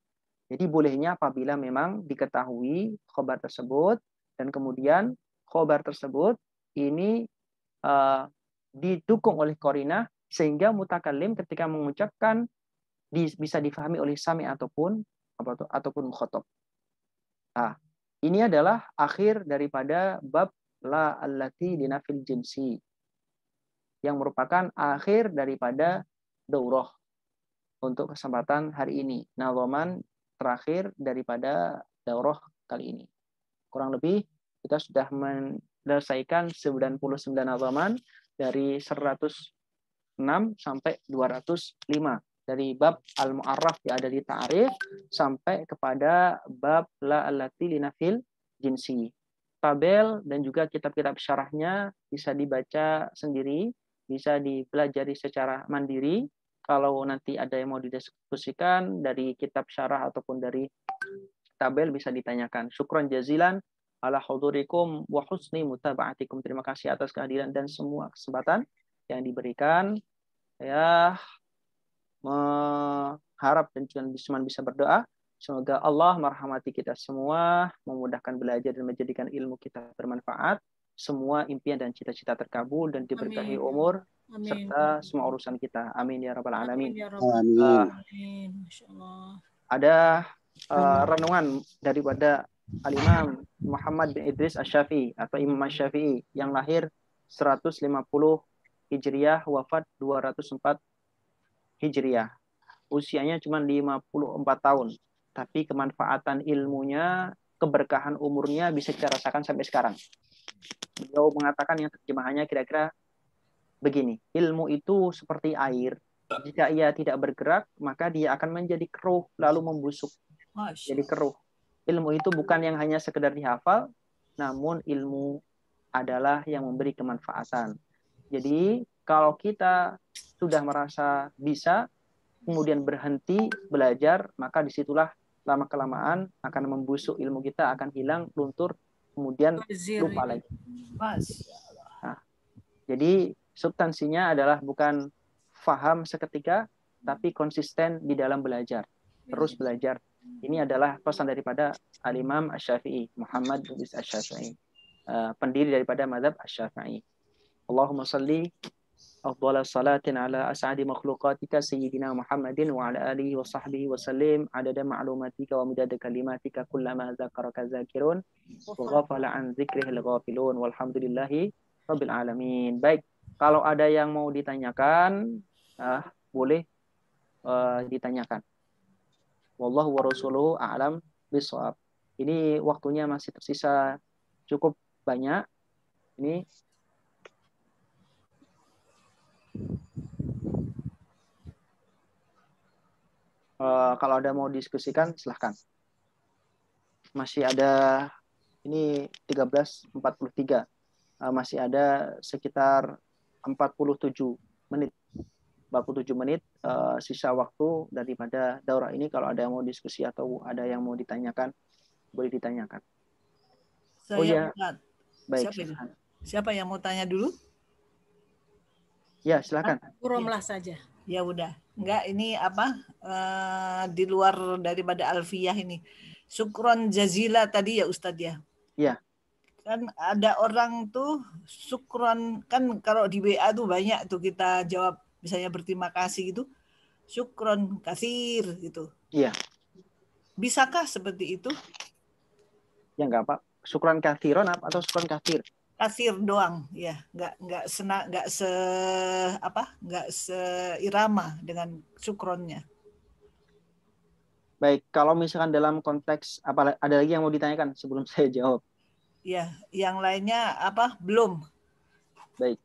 Jadi bolehnya apabila memang diketahui khobar tersebut dan kemudian khobar tersebut ini didukung oleh qarinah sehingga mutakallim ketika mengucapkan bisa difahami oleh sami ataupun mukhatab. Nah, ini adalah akhir daripada bab la allati linafil jinsi, yang merupakan akhir daripada daurah untuk kesempatan hari ini. Nazaman terakhir daripada daurah kali ini. Kurang lebih kita sudah menyelesaikan 99 nazaman dari 106 sampai 205. Dari bab al-mu'arraf yang ada di ta'rif sampai kepada bab la allati linafil jinsi. Tabel dan juga kitab-kitab syarahnya bisa dibaca sendiri, bisa dipelajari secara mandiri. Kalau nanti ada yang mau didiskusikan dari kitab syarah ataupun dari tabel bisa ditanyakan. Syukran jazilan ala hudurikum wa husni mutaba'atikum. Terima kasih atas kehadiran dan semua kesempatan yang diberikan. Ya, mengharap dan cuma bisa berdoa semoga Allah merahmati kita semua, memudahkan belajar dan menjadikan ilmu kita bermanfaat, semua impian dan cita-cita terkabul dan diberkahi umur serta semua urusan kita. Amin ya rabbal alamin.
Amin.
Ada renungan daripada Al-Imam Muhammad bin Idris Asy-Syafi'i atau Imam Asy-Syafi'i yang lahir 150 Hijriah, wafat 204 Hijriah. Usianya cuma 54 tahun. Tapi kemanfaatan ilmunya, keberkahan umurnya bisa kita rasakan sampai sekarang. Beliau mengatakan yang terjemahannya kira-kira begini. Ilmu itu seperti air. Jika ia tidak bergerak, maka dia akan menjadi keruh, lalu membusuk. Jadi keruh. Ilmu itu bukan yang hanya sekedar dihafal, namun ilmu adalah yang memberi kemanfaatan. Jadi kalau kita sudah merasa bisa, kemudian berhenti belajar, maka disitulah lama-kelamaan akan membusuk ilmu kita, akan hilang, luntur, kemudian lupa lagi. Nah, jadi substansinya adalah bukan faham seketika, tapi konsisten di dalam belajar. Terus belajar. Ini adalah pesan daripada Al-Imam Asy-Syafi'i, Muhammad bin Idris Asy-Syafi'i, pendiri daripada mazhab Asy-Syafi'i. Allahumma salli afdhala salatin ala as'adi makhluqatika sayyidina Muhammadin wa ala alihi wa sahbihi wa sallim adada ma'lumatika wa midada kalimatika kullama dzakaraka dzakirun wa ghafala an dzikrihil ghafilun walhamdulillahi rabbil alamin. Baik, kalau ada yang mau ditanyakan, boleh ditanyakan. Wallahu wa rasuluhu a'lam bishawab. Ini waktunya masih tersisa cukup banyak. Ini kalau ada mau diskusikan silahkan. Masih ada ini 13.43. Masih ada sekitar 47 menit. 47 menit sisa waktu daripada daurah ini. Kalau ada yang mau diskusi atau ada yang mau ditanyakan, boleh ditanyakan.
Saya
baik.
Siapa yang mau tanya dulu?
Ya, silakan.
Romlah saja.
Ya udah. Enggak, ini apa? Di luar daripada alfiyah ini. Syukron jazila tadi ya Ustadz ya?
Iya.
Kan ada orang tuh syukron, kan kalau di WA tuh banyak tuh kita jawab misalnya berterima kasih gitu, syukron kasir gitu.
Iya.
Bisakah seperti itu?
Ya enggak Pak. Syukron kathiron atau syukron kathir?
Kasir doang, ya. Enggak seirama dengan syukronnya.
Baik, kalau misalkan dalam konteks apa ada lagi yang mau ditanyakan sebelum saya jawab?
Ya, yang lainnya apa? Belum.
Baik.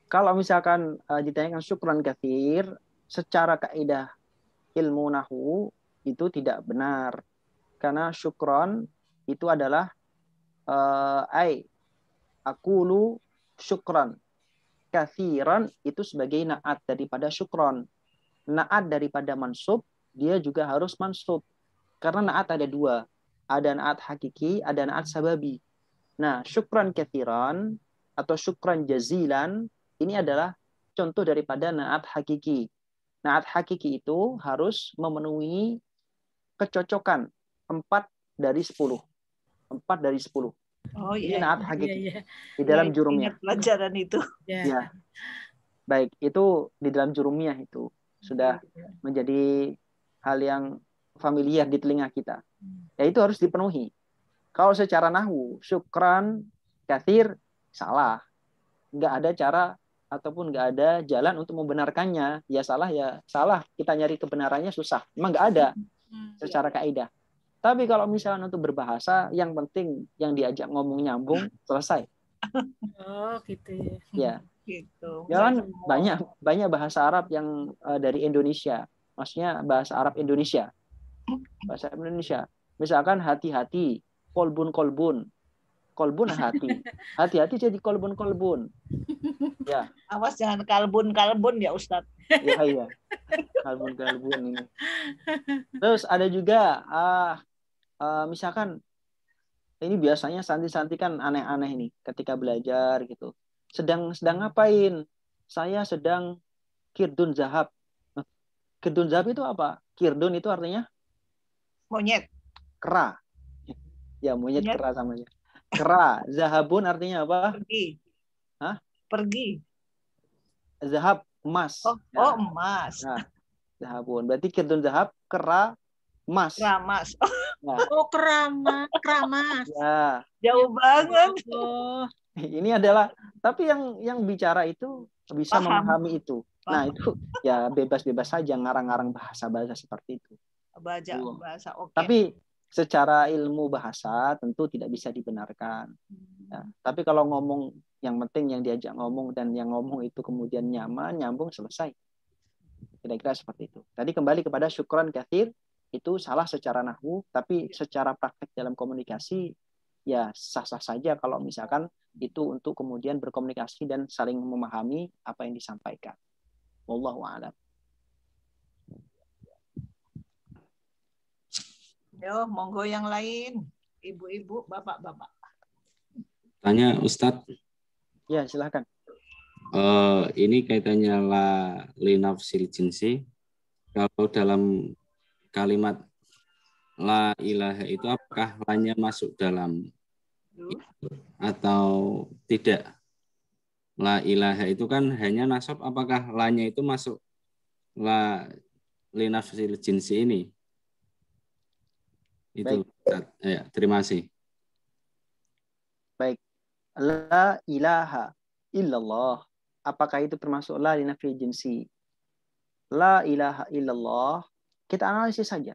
Kalau misalkan ditanyakan syukran katsir, secara kaidah ilmu nahwu itu tidak benar. Karena syukron itu adalah aqulu syukran. Katsiran itu sebagai naat daripada syukron. Naat daripada mansub, dia juga harus mansub. Karena naat ada dua. Ada naat hakiki, ada naat sababi. Nah, syukran katsiran atau syukran jazilan ini adalah contoh daripada naat hakiki. Naat hakiki itu harus memenuhi kecocokan 4 dari 10. 4 dari 10.
Oh
ini
iya.
naat hakiki.
Iya.
Di dalam jurumnya.
Ingat pelajaran itu.
Ya. Baik, itu di dalam jurumiyah itu sudah menjadi hal yang familiar di telinga kita. Ya itu harus dipenuhi. Kalau secara nahwu, syukran, katsir, salah. Nggak ada cara ataupun nggak ada jalan untuk membenarkannya. Ya salah. Kita nyari kebenarannya susah. Emang nggak ada secara kaidah. Tapi kalau misalnya untuk berbahasa, yang penting yang diajak ngomong nyambung, selesai.
Oh, gitu ya.
Ya.
Gitu.
Ya kan banyak bahasa Arab yang dari Indonesia. Maksudnya bahasa Arab Indonesia. Bahasa Indonesia. Misalkan hati-hati, kolbun. Kolbun hati. Hati-hati jadi kolbun. Ya.
Awas jangan kalbun ya Ustadz.
Iya. Kalbun ini. Terus ada juga misalkan ini biasanya santi-santi kan aneh-aneh nih ketika belajar gitu. Sedang ngapain? Saya sedang kirdun zahab. Kirdun zahab itu apa? Kirdun itu artinya
monyet.
Kera. Ya, monyet kera sama aja. Kera. Zahabun artinya apa?
Pergi.
Hah?
Pergi.
Zahab, emas.
Oh, emas.
Nah, zahabun. Berarti kirdun zahab, kera, emas.
Keramas.
Nah.
Oh, keramas.
Ya.
Jauh banget.
Oh.
Ini adalah, tapi yang bicara itu bisa memahami itu. Nah, itu ya bebas-bebas saja ngarang-ngarang bahasa-bahasa seperti itu.
Bahasa oke.
Tapi secara ilmu bahasa tentu tidak bisa dibenarkan. Ya, tapi kalau ngomong, yang penting yang diajak ngomong dan yang ngomong itu kemudian nyaman, nyambung, selesai. Kira-kira seperti itu. Tadi kembali kepada syukran katsir, itu salah secara nahwu, tapi secara praktek dalam komunikasi ya sah-sah saja kalau misalkan itu untuk kemudian berkomunikasi dan saling memahami apa yang disampaikan. Wallahu a'lam.
Yo, monggo yang lain. Ibu-ibu, bapak-bapak.
Tanya Ustadz.
Ya, silahkan.
Ini kaitannya la linafsil jinsi. Kalau dalam kalimat la ilaha itu apakah lanya masuk dalam itu atau tidak? La ilaha itu kan hanya nasab, apakah lanya itu masuk la linafsil jinsi ini? Itu. Ya, terima kasih.
Baik. La ilaha illallah. Apakah itu termasuk la linafil jinsi? La ilaha illallah. Kita analisis saja.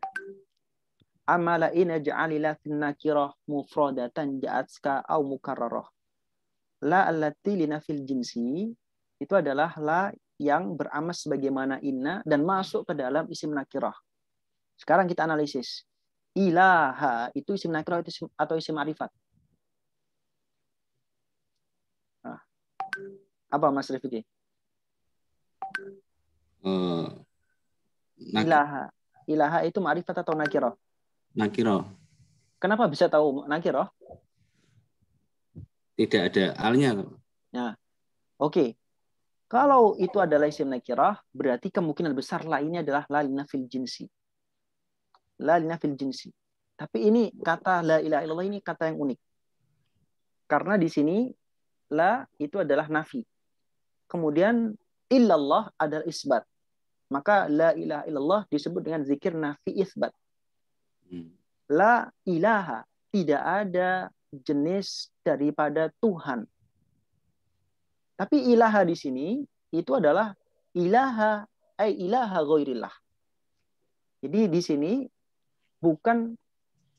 Amala ina ja'alila fin nakirah mufradatan ja'atska au mukarrarah. La allati linafil jinsi itu adalah la yang beramas sebagaimana inna dan masuk ke dalam isim nakirah. Sekarang kita analisis. Ilaha itu isim nakirah atau isim ma'rifat? Nah, apa Mas Rifiki? Ilaha itu ma'rifat atau nakirah?
Nakirah.
Kenapa bisa tahu nakirah?
Tidak ada alnya.
Nah, oke. Kalau itu adalah isim nakirah, berarti kemungkinan besar la ini adalah la linafil jinsi. La linafil jinsi. Tapi ini kata la ilaha illallah ini kata yang unik. Karena di sini la itu adalah nafi. Kemudian illallah adalah isbat. Maka la ilaha illallah disebut dengan zikir nafi isbat. La ilaha, tidak ada jenis daripada Tuhan. Tapi ilaha di sini itu adalah ilaha ghairillah. Jadi di sini bukan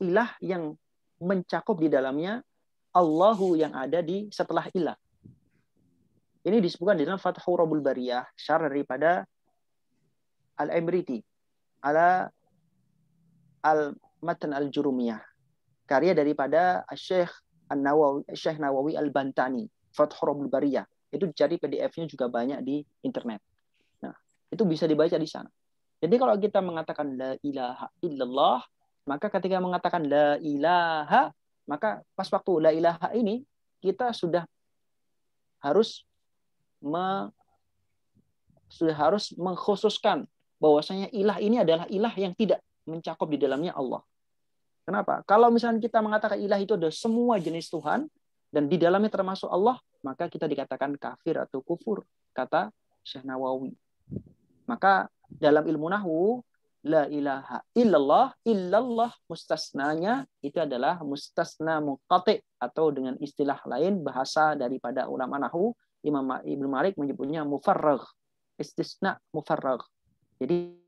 ilah yang mencakup di dalamnya Allahu yang ada di setelah ilah. Ini disebutkan di dalam Fathur Rabbul Bariyah, syarah daripada Al-Imriti ala Al-Matan Al-Jurumiyah. Karya daripada Syekh Nawawi Al-Bantani, Fathur Rabbul Bariyah. Itu dicari PDF-nya juga banyak di internet. Nah, itu bisa dibaca di sana. Jadi kalau kita mengatakan la ilaha illallah, maka ketika mengatakan la ilaha, maka pas waktu la ilaha ini kita sudah harus mengkhususkan bahwasanya ilah ini adalah ilah yang tidak mencakup di dalamnya Allah. Kenapa? Kalau misalnya kita mengatakan ilah itu ada semua jenis Tuhan dan di dalamnya termasuk Allah, maka kita dikatakan kafir atau kufur, kata Syekh Nawawi. Maka dalam ilmu nahwu la ilaha illallah mustasnanya itu adalah mustasna munqati, atau dengan istilah lain bahasa daripada ulama nahwu Imam Ibnu Malik menyebutnya mufarragh, istisna mufarragh. Jadi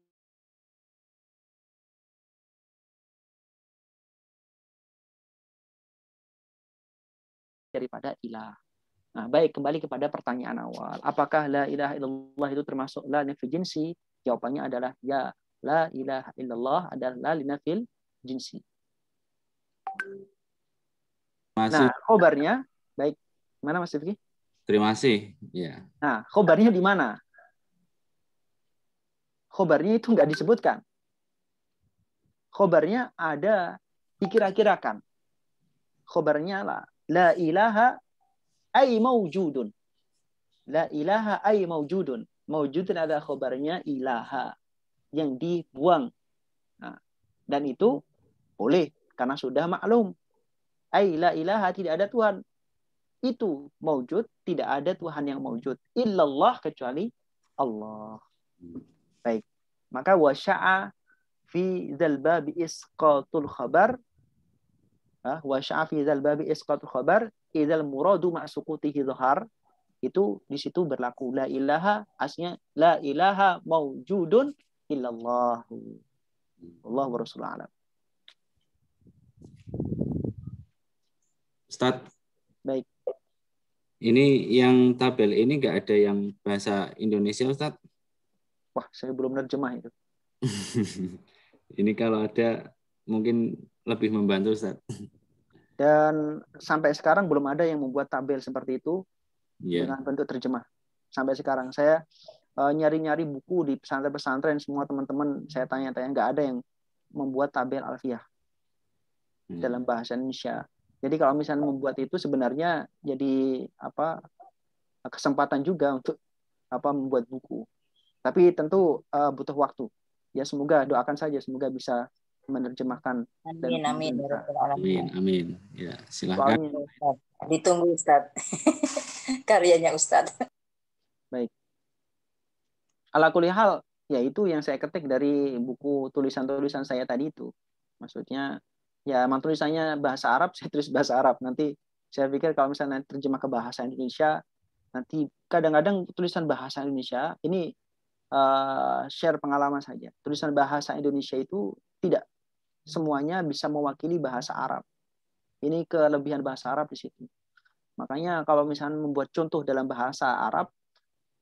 daripada ilah. Nah, baik, kembali kepada pertanyaan awal. Apakah la ilaha illallah itu termasuk la nafil jinsi? Jawabannya adalah ya. La ilaha illallah adalah la linafil jinsi. Nah, khobarnya, baik. Mana Mas Rifki?
Terima kasih. Ya.
Nah, khobarnya di mana? Khobarnya itu nggak disebutkan. Khobarnya ada dikira-kirakan. Khobarnya la ilaha ay mawjudun. La ilaha ay mawjudun. Mawjudun adalah khobarnya ilaha, yang dibuang. Nah, dan itu boleh karena sudah maklum. Ay la ilaha, tidak ada Tuhan. Itu mawjud, tidak ada Tuhan yang mawjud. Illallah, kecuali Allah. Baik. Maka wasya'a fi dzal babi isqatul khabar. Wasya'a fi dzal babi isqatul khabar idzal muradu ma'suqutihi dhahar. Itu di situ berlaku la ilaha, aslinya la ilaha mawjudun illallah. Allah wa Rasulullah alam.
Ustaz.
Baik.
Ini yang tabel ini nggak ada yang bahasa Indonesia, Ustaz?
Wah, saya belum nerjemah itu.
Ini kalau ada mungkin lebih membantu, Ustaz.
Dan sampai sekarang belum ada yang membuat tabel seperti itu dengan bentuk terjemah. Sampai sekarang saya nyari-nyari buku di pesantren-pesantren, semua teman-teman saya tanya-tanya, nggak ada yang membuat tabel alfiah dalam bahasa Indonesia. Jadi kalau misalnya membuat itu sebenarnya jadi kesempatan juga untuk membuat buku. Tapi tentu butuh waktu. Ya semoga, doakan saja semoga bisa menerjemahkan.
Amin, amin.
Amin, amin. Ya, silakan.
Ditunggu Ustaz. Karyanya Ustaz.
Baik. Ala kulli hal, ya itu yang saya ketik dari buku tulisan-tulisan saya tadi itu. Maksudnya, ya emang tulisannya bahasa Arab, saya tulis bahasa Arab. Nanti saya pikir kalau misalnya terjemah ke bahasa Indonesia, nanti kadang-kadang tulisan bahasa Indonesia, ini share pengalaman saja. Tulisan bahasa Indonesia itu tidak semuanya bisa mewakili bahasa Arab. Ini kelebihan bahasa Arab di situ. Makanya kalau misalnya membuat contoh dalam bahasa Arab,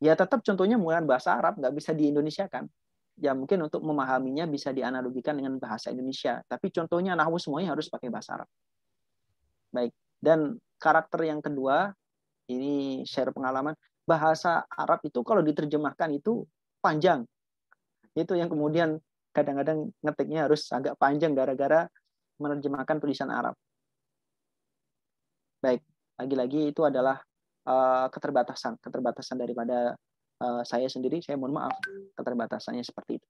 ya tetap contohnya menggunakan bahasa Arab, nggak bisa di-Indonesiakan. Ya mungkin untuk memahaminya bisa dianalogikan dengan bahasa Indonesia. Tapi contohnya nahwu semuanya harus pakai bahasa Arab. Baik. Dan karakter yang kedua, ini share pengalaman, bahasa Arab itu kalau diterjemahkan itu panjang. Itu yang kemudian kadang-kadang ngetiknya harus agak panjang gara-gara menerjemahkan tulisan Arab. Baik. Lagi-lagi itu adalah keterbatasan daripada saya sendiri. Saya mohon maaf keterbatasannya seperti itu.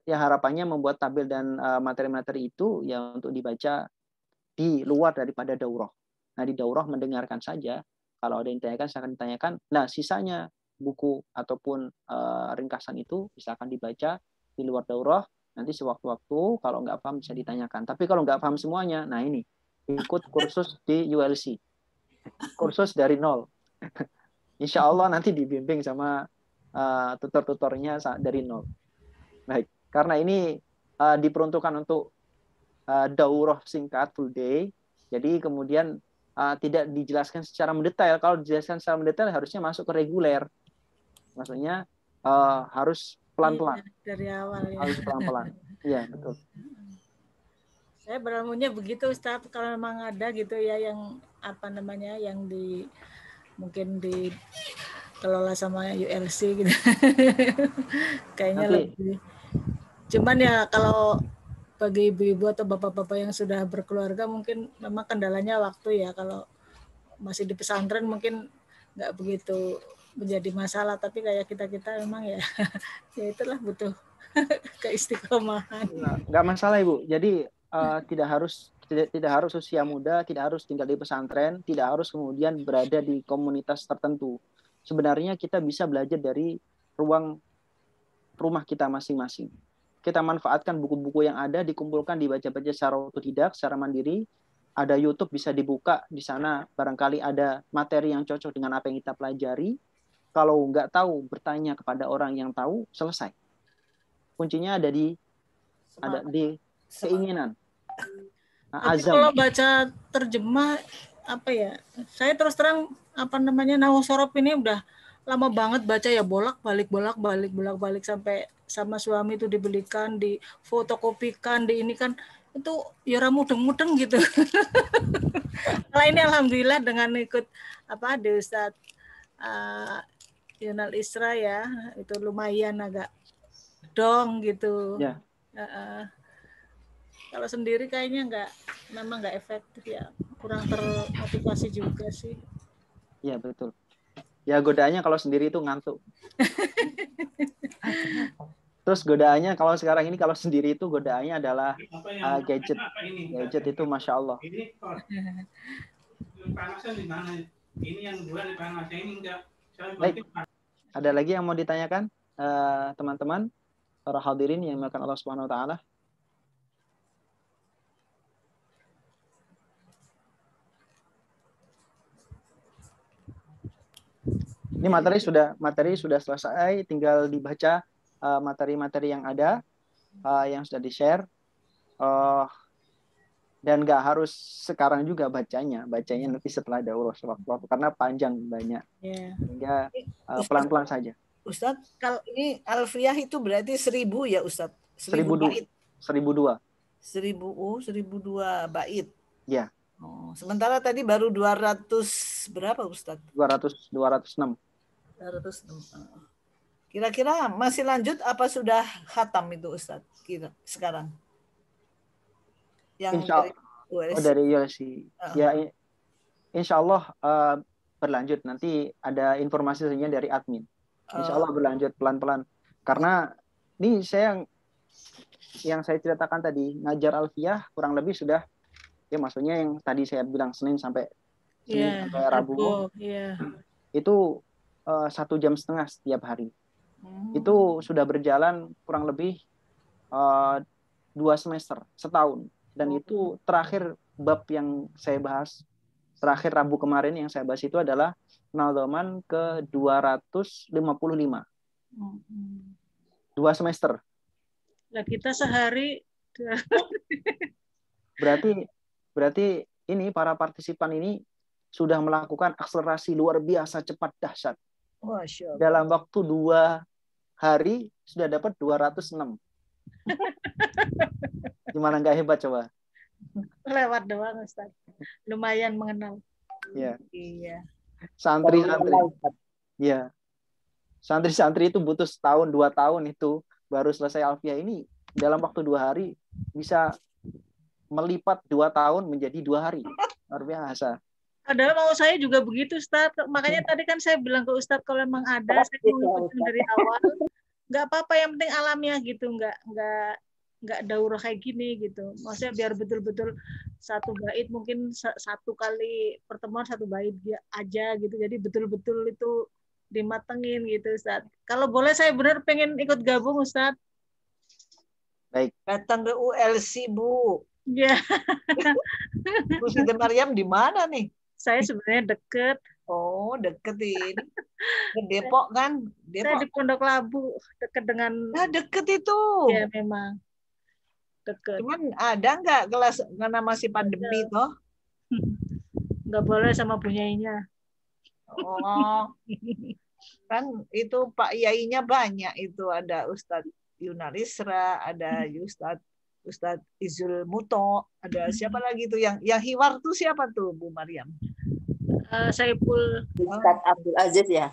Ya harapannya membuat tabel dan materi-materi itu ya untuk dibaca di luar daripada daurah. Nah di daurah mendengarkan saja. Kalau ada yang ditanyakan silakan ditanyakan. Nah sisanya buku ataupun ringkasan itu silakan dibaca di luar daurah. Nanti sewaktu-waktu kalau nggak paham bisa ditanyakan. Tapi kalau nggak paham semuanya, nah ini ikut kursus di ULC. Kursus dari nol. Insya Allah nanti dibimbing sama tutor-tutornya dari nol. Baik, karena ini diperuntukkan untuk daurah singkat full day. Jadi kemudian tidak dijelaskan secara mendetail. Kalau dijelaskan secara mendetail harusnya masuk ke reguler. Maksudnya harus pelan-pelan.
Dari awal ya.
Harus pelan-pelan. Iya, betul.
Saya berilmunya begitu Ustaz, kalau memang ada gitu ya yang yang mungkin dikelola sama ULC gitu. Kayaknya lebih. Cuman ya kalau bagi ibu-ibu atau bapak-bapak yang sudah berkeluarga mungkin memang kendalanya waktu ya. Kalau masih di pesantren mungkin nggak begitu menjadi masalah, tapi kayak kita memang ya itulah butuh keistiqomahan.
Nggak masalah Ibu. Jadi tidak harus usia muda, tidak harus tinggal di pesantren, tidak harus kemudian berada di komunitas tertentu. sebenarnya kita bisa belajar dari ruang rumah kita masing-masing. Kita manfaatkan buku-buku yang ada, dikumpulkan, dibaca-baca secara otodidak, secara mandiri. Ada YouTube bisa dibuka di sana, barangkali ada materi yang cocok dengan apa yang kita pelajari. Kalau nggak tahu, bertanya kepada orang yang tahu, selesai. Kuncinya ada di keinginan. Nah,
Tapi
azam.
kalau baca terjemah apa ya? Saya terus terang Nahwu Shorof ini udah lama banget baca ya, bolak-balik sampai sama suami itu dibelikan, difotokopikan, di ini kan itu ya mudeng-mudeng gitu. Kalau ini alhamdulillah dengan ikut di Ustadz Yunal Isra ya, itu lumayan agak dong gitu.
Ya.
Kalau sendiri kayaknya memang nggak efektif ya, kurang termotivasi juga sih.
Iya betul. Ya godaannya kalau sendiri itu ngantuk. Terus godaannya kalau sekarang ini kalau sendiri itu godaannya adalah gadget. Gadget itu masya Allah. Baik. Ada lagi yang mau ditanyakan teman-teman para hadirin yang dimuliakan Allah Subhanahu Wa Taala? Ini materi sudah selesai, tinggal dibaca materi-materi yang ada, yang sudah di-share, dan nggak harus sekarang juga bacanya nanti setelah daurah waktu karena panjang banyak, sehingga pelan-pelan saja.
Ustadz, kalau ini Alfiyah itu berarti 1000 ya Ustadz? 1000 bait.
1002.
1002 bait.
Ya.
Oh, sementara tadi baru 200 berapa Ustadz?
206.
206. Kira-kira masih lanjut apa sudah khatam itu Ustadz? Sekarang? Yang
dari ULC. Ya, insya Allah berlanjut. Nanti ada informasinya dari admin. Insya Allah berlanjut pelan-pelan. Karena ini yang saya ceritakan tadi, ngajar Alfiyah kurang lebih sudah, ya maksudnya yang tadi saya bilang Senin sampai Rabu. Itu 1,5 jam setiap hari. Itu sudah berjalan kurang lebih 2 semester, setahun. Dan itu terakhir bab yang saya bahas, terakhir Rabu kemarin yang saya bahas itu adalah Nadhaman ke 255. 2 semester.
Lah kita sehari.
Berarti ini para partisipan ini sudah melakukan akselerasi luar biasa cepat dahsyat. Dalam waktu 2 hari sudah dapat 206. Gimana nggak hebat coba?
Lewat doang Ustaz. Lumayan mengenal.
Ya.
Iya.
Santri-santri. Ya. Santri-santri itu butuh 1-2 tahun itu baru selesai Alfiyah ini. Dalam waktu 2 hari bisa melipat 2 tahun menjadi 2 hari. Luar biasa.
Padahal mau saya juga begitu Ustaz. Makanya tadi kan saya bilang ke Ustaz kalau memang ada saya mau ikutin dari awal. Nggak apa-apa, yang penting alamiah gitu, nggak daurah kayak gini gitu. Maksudnya biar betul-betul satu bait mungkin 1 kali pertemuan 1 bait aja gitu. Jadi betul-betul itu dimatengin gitu Ustaz. Kalau boleh saya benar pengen ikut gabung Ustaz.
Baik. Datang ke ULC Bu.
Ya.
Bu Siti Maryam di mana nih?
Saya sebenarnya deket.
Oh, deket ini. Ke Depok kan? Depok.
Saya di Pondok Labu, deket dengan.
Nah, deket itu.
Ya memang. Deket.
Cuman ada nggak kelas karena masih pandemi toh?
Nggak boleh sama punyainya.
Oh. Kan itu Pak Yainya banyak, itu ada Ustadz Yunal Isra, ada Ustadz Izul Muto, ada siapa lagi tuh yang hiwar tuh siapa tuh Bu Maryam?
Saiful.
Ustadz Abdul Aziz ya.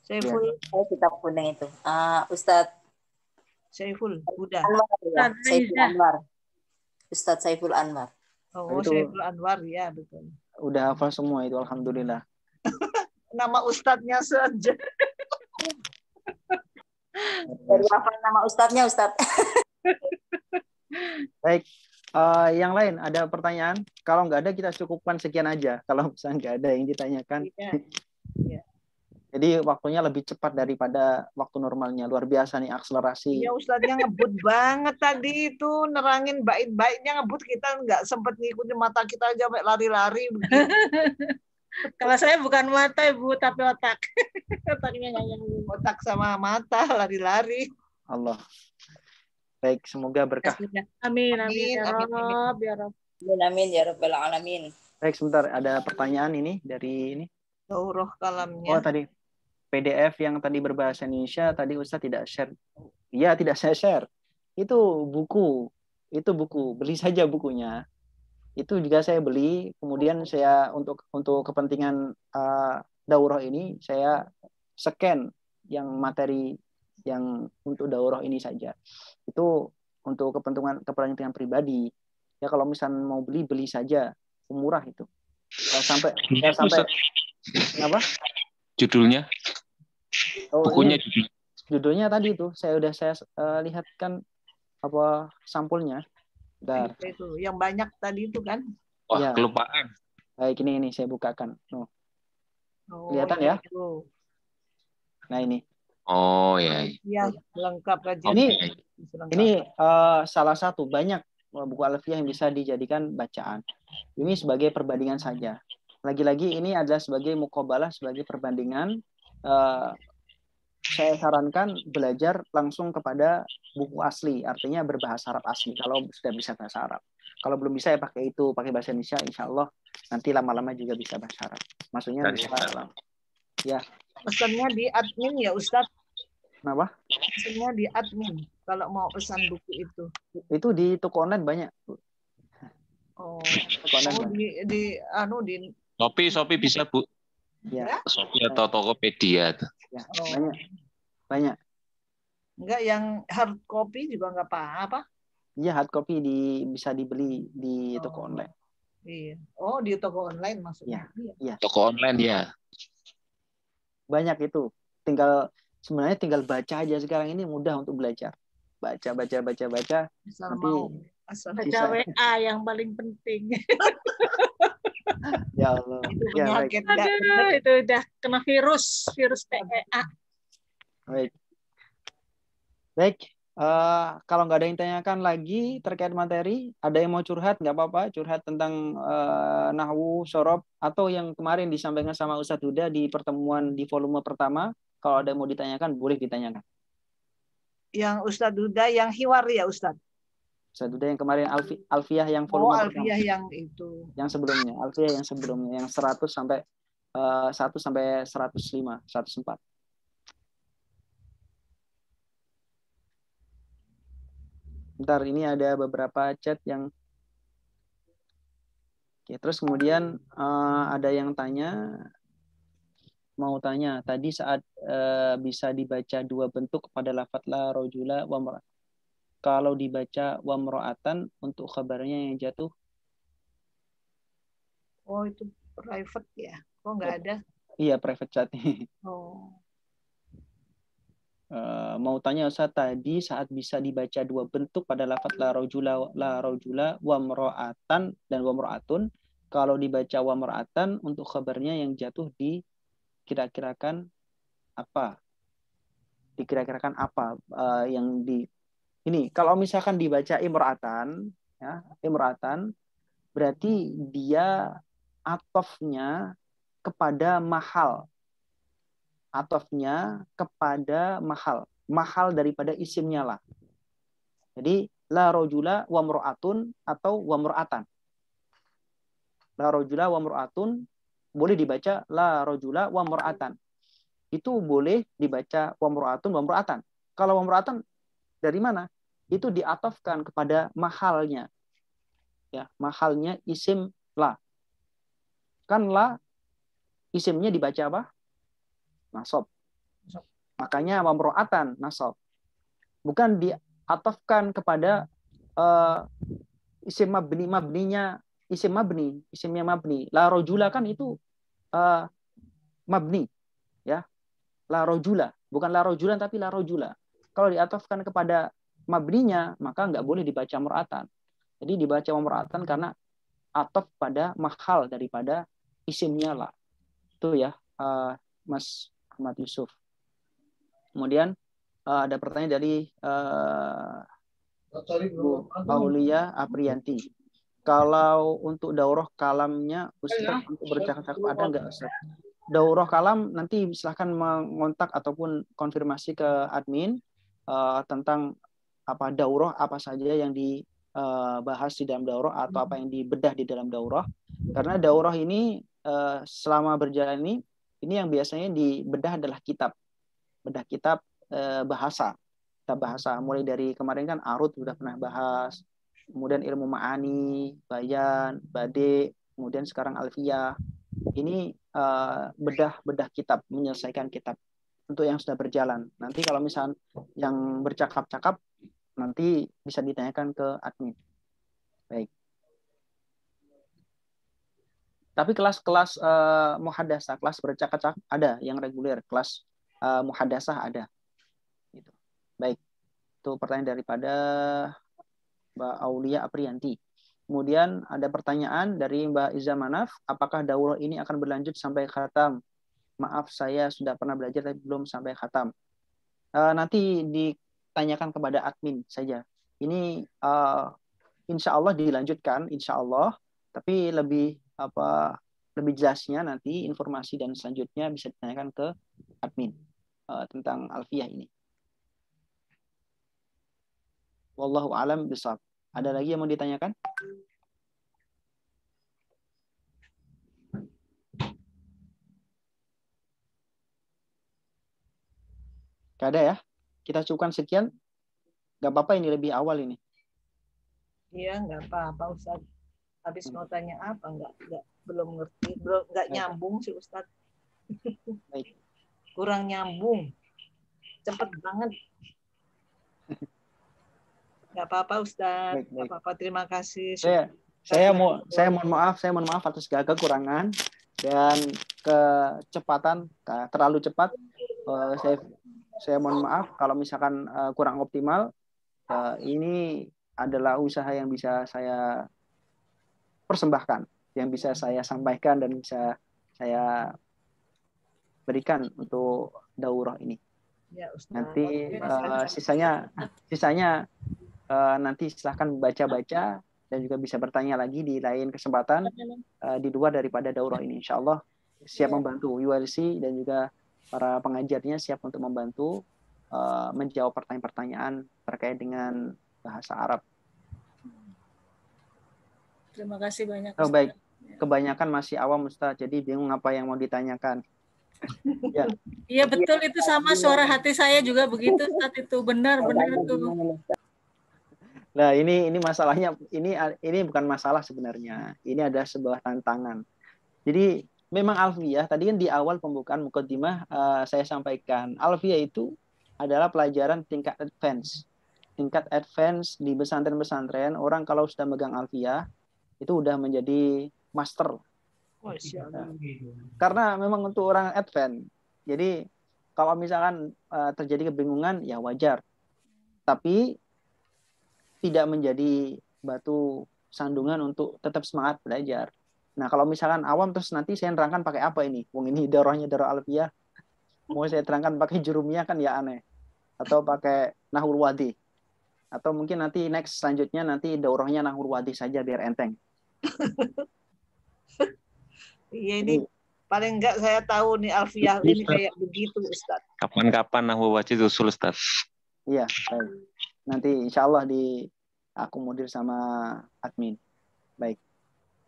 Saiful.
Saya kitab kuning itu. Ustadz
Saiful. Udah.
Anwar, ya. Saiful Anwar. Ustadz Saiful Anwar.
Oh, itu, Saiful Anwar ya betul.
Udah hafal semua itu alhamdulillah.
Nama ustadznya saja.
Dari hafal nama ustadznya Ustadz.
Baik. Yang lain ada pertanyaan? Kalau nggak ada kita cukupkan sekian aja. Kalau misalnya nggak ada yang ditanyakan.
Ya. Ya.
Jadi waktunya lebih cepat daripada waktu normalnya. Luar biasa nih akselerasi.
Iya, Ustadznya ngebut banget tadi itu, nerangin bait-baitnya ngebut, kita nggak sempet ngikutin, mata kita aja sampai lari-lari begitu.
Kalau saya bukan mata Ibu, tapi otak. Otaknya nggak nyambung.
Otak sama mata lari-lari.
Allah. Baik, semoga berkah.
Amin, amin,
Amin,
ya
amin, amin.
Rob, ya Rob.
Amin ya rabbal alamin.
Baik, sebentar. Ada pertanyaan ini dari ini.
Daurah
Oh,
kalamnya.
tadi PDF yang tadi berbahasa Indonesia, tadi Ustaz tidak share. Iya, tidak saya share. Itu buku. Itu buku. Beli saja bukunya. Itu juga saya beli. Kemudian saya untuk kepentingan daurah ini, saya scan yang materi yang untuk daurah ini saja. Itu untuk kepentingan pribadi. Ya kalau misalnya mau beli saja. Murah itu. Sampai apa?
Judulnya?
Oh,
Bukunya
ini judulnya tadi itu saya lihatkan apa sampulnya. Bentar.
Itu yang banyak tadi itu kan.
Wah,
Ya.
kelupaan.
Baik, ini saya bukakan.
Oh,
Kelihatan ya?
itu.
Nah, ini.
Oh ya.
Ya, lengkap aja.
Ini salah satu banyak buku alfiah yang bisa dijadikan bacaan. Ini sebagai perbandingan saja. Lagi-lagi ini adalah sebagai muqabalah, sebagai perbandingan. Saya sarankan belajar langsung kepada buku asli, artinya berbahasa Arab asli. Kalau sudah bisa bahasa Arab. Kalau belum bisa ya pakai bahasa Indonesia. Insya Allah nanti lama-lama juga bisa bahasa Arab. Maksudnya bisa. Ya.
Pesannya di admin ya Ustadz.
Kenapa?
Pesannya di admin kalau mau pesan buku itu.
Itu di toko online banyak.
Oh,
Toko online banyak.
di
Shopee bisa, Bu.
Ya.
Shopee atau Tokopedia.
Ya, banyak.
Enggak, yang hard copy juga enggak apa-apa.
Iya, hard copy bisa dibeli di toko online.
Iya. Oh, di toko online maksudnya.
Iya.
Toko online ya.
Banyak itu. Sebenarnya tinggal baca aja, sekarang ini mudah untuk belajar. Baca.
Asal
nanti
mau.
Baca WA yang paling penting.
Ya Allah.
Itu penyakit.
Aduh, itu udah kena virus PEA.
Baik. Kalau nggak ada yang tanyakan lagi terkait materi, ada yang mau curhat, nggak apa-apa, curhat tentang nahwu, sorob, atau yang kemarin disampaikan sama Ustadz Huda di pertemuan di volume pertama. Kalau ada yang mau ditanyakan, boleh ditanyakan.
Yang Ustadz Huda yang hiwar ya Ustadz?
Ustadz Huda yang kemarin Alfiah yang volume pertama.
Alfiah yang itu.
Yang sebelumnya, Alfiah yang sebelumnya, yang 100 sampai 1 sampai 105, 104. Bentar, ini ada beberapa chat yang Oke, terus kemudian ada yang mau tanya tadi saat bisa dibaca dua bentuk pada lafadz la rajula wa mar'ah. Kalau dibaca wa mar'atan untuk khabarnya yang jatuh.
Oh, itu private ya? Kok nggak ada?
Iya, private chat.
Oh.
Mau tanya Ustaz, tadi saat bisa dibaca dua bentuk pada lafadz la rajula wa mar'atan dan wa mar'atun, kalau dibaca wa mar'atan untuk khabarnya yang jatuh dikira-kirakan apa? Dikira-kirakan apa yang di ini? Kalau misalkan dibaca imra'atan, ya, imra'atan berarti dia atofnya kepada mahal. Atofnya kepada mahal daripada isimnya lah. Jadi la rajula wa mar'atun atau wa mar'atan. La rajula wa mar'atun boleh dibaca la rajula wa mar'atan. Itu boleh dibaca wa mar'atun wa mar'atan. Kalau wa mar'atan dari mana? Itu diatofkan kepada mahalnya. Ya, mahalnya isim la. Kan la isimnya dibaca apa? Nasab. Makanya wa mar'atan nasab. Bukan diatofkan kepada isim mabninya isimnya mabni. La rajula kan itu mabni, ya. La rajula, bukan la rajulan tapi la rajula. Kalau diatofkan kepada mabninya, maka nggak boleh dibaca mar'atan. Jadi dibaca mar'atan karena atof pada mahal daripada isimnya lah. Itu ya, Mas Ahmad Yusuf. Kemudian ada pertanyaan dari Bu Aulia Aprianti. Kalau untuk daurah kalamnya Ustaz untuk bercakap-cakap ada nggak Ustaz? Daurah kalam nanti silahkan mengontak ataupun konfirmasi ke admin tentang apa daurah apa saja yang dibahas di dalam daurah atau apa yang dibedah di dalam daurah. Karena daurah ini selama berjalan ini yang biasanya dibedah adalah kitab. Bedah kitab bahasa. Kitab bahasa. Mulai dari kemarin kan Arut sudah pernah bahas. Kemudian ilmu ma'ani, bayan, bade, kemudian sekarang alfiyah. Ini bedah kitab, menyelesaikan kitab untuk yang sudah berjalan. Nanti kalau misalnya yang bercakap-cakap, nanti bisa ditanyakan ke admin. Baik. Tapi kelas-kelas muhadasah, kelas bercakap-cakap ada yang reguler, kelas muhadasah ada. Gitu. Baik. Itu pertanyaan daripada Mbak Aulia Aprianti. Kemudian ada pertanyaan dari Mbak Iza Manaf, apakah daurah ini akan berlanjut sampai khatam? Maaf, saya sudah pernah belajar tapi belum sampai khatam. Nanti ditanyakan kepada admin saja. Ini insya Allah dilanjutkan, insya Allah. Tapi lebih jelasnya nanti informasi dan selanjutnya bisa ditanyakan ke admin tentang alfiyah ini. Wallahu a'lam bishawab. Ada lagi yang mau ditanyakan? Gak ada ya? Kita cukupkan sekian. Gak apa-apa ini lebih awal ini.
Iya, nggak apa-apa Ustaz. Habis mau tanya apa? Belum ngerti. Nggak nyambung sih Ustaz.
Baik.
Kurang nyambung. Cepet banget. Nggak apa-apa Ustaz. Nggak apa-apa. Terima kasih.
Saya mohon maaf atas segala kekurangan dan kecepatan terlalu cepat. Saya mohon maaf kalau misalkan kurang optimal. Ini adalah usaha yang bisa saya persembahkan, yang bisa saya sampaikan dan bisa saya berikan untuk daurah ini. Ya, nanti sisanya nanti silahkan baca-baca dan juga bisa bertanya lagi di lain kesempatan di luar daripada daurah ini. Insya Allah siap membantu ULC dan juga para pengajarnya siap untuk membantu menjawab pertanyaan-pertanyaan terkait dengan bahasa Arab.
Terima kasih banyak.
Oh, baik. Kebanyakan masih awam Ustaz, jadi bingung apa yang mau ditanyakan.
Ya. Iya betul, itu sama suara hati saya juga begitu Ustaz, itu benar tuh.
Nah, ini masalahnya ini bukan masalah sebenarnya. Ini ada sebuah tantangan. Jadi memang alfiyah tadi kan di awal pembukaan mukaddimah saya sampaikan alfiyah itu adalah pelajaran tingkat advance. Tingkat advance di pesantren-pesantren orang kalau sudah megang alfiyah itu udah menjadi master. Karena memang untuk orang advance. Jadi kalau misalkan terjadi kebingungan ya wajar. Tapi tidak menjadi batu sandungan untuk tetap semangat belajar. Nah, kalau misalkan awam terus nanti saya nerangkan pakai apa ini? Wong ini daurahnya daurah alfiyah. Mau saya terangkan pakai jurumiyah kan ya aneh. Atau pakai nahul wadi. Atau mungkin nanti next selanjutnya nanti daurahnya nahul wadi saja biar enteng.
Iya ini paling enggak saya tahu nih alfiyah ini kayak begitu Ustaz.
Kapan-kapan nahwu wajid usul Ustaz.
Iya, baik. Nanti insya Allah diakomodir sama admin. Baik.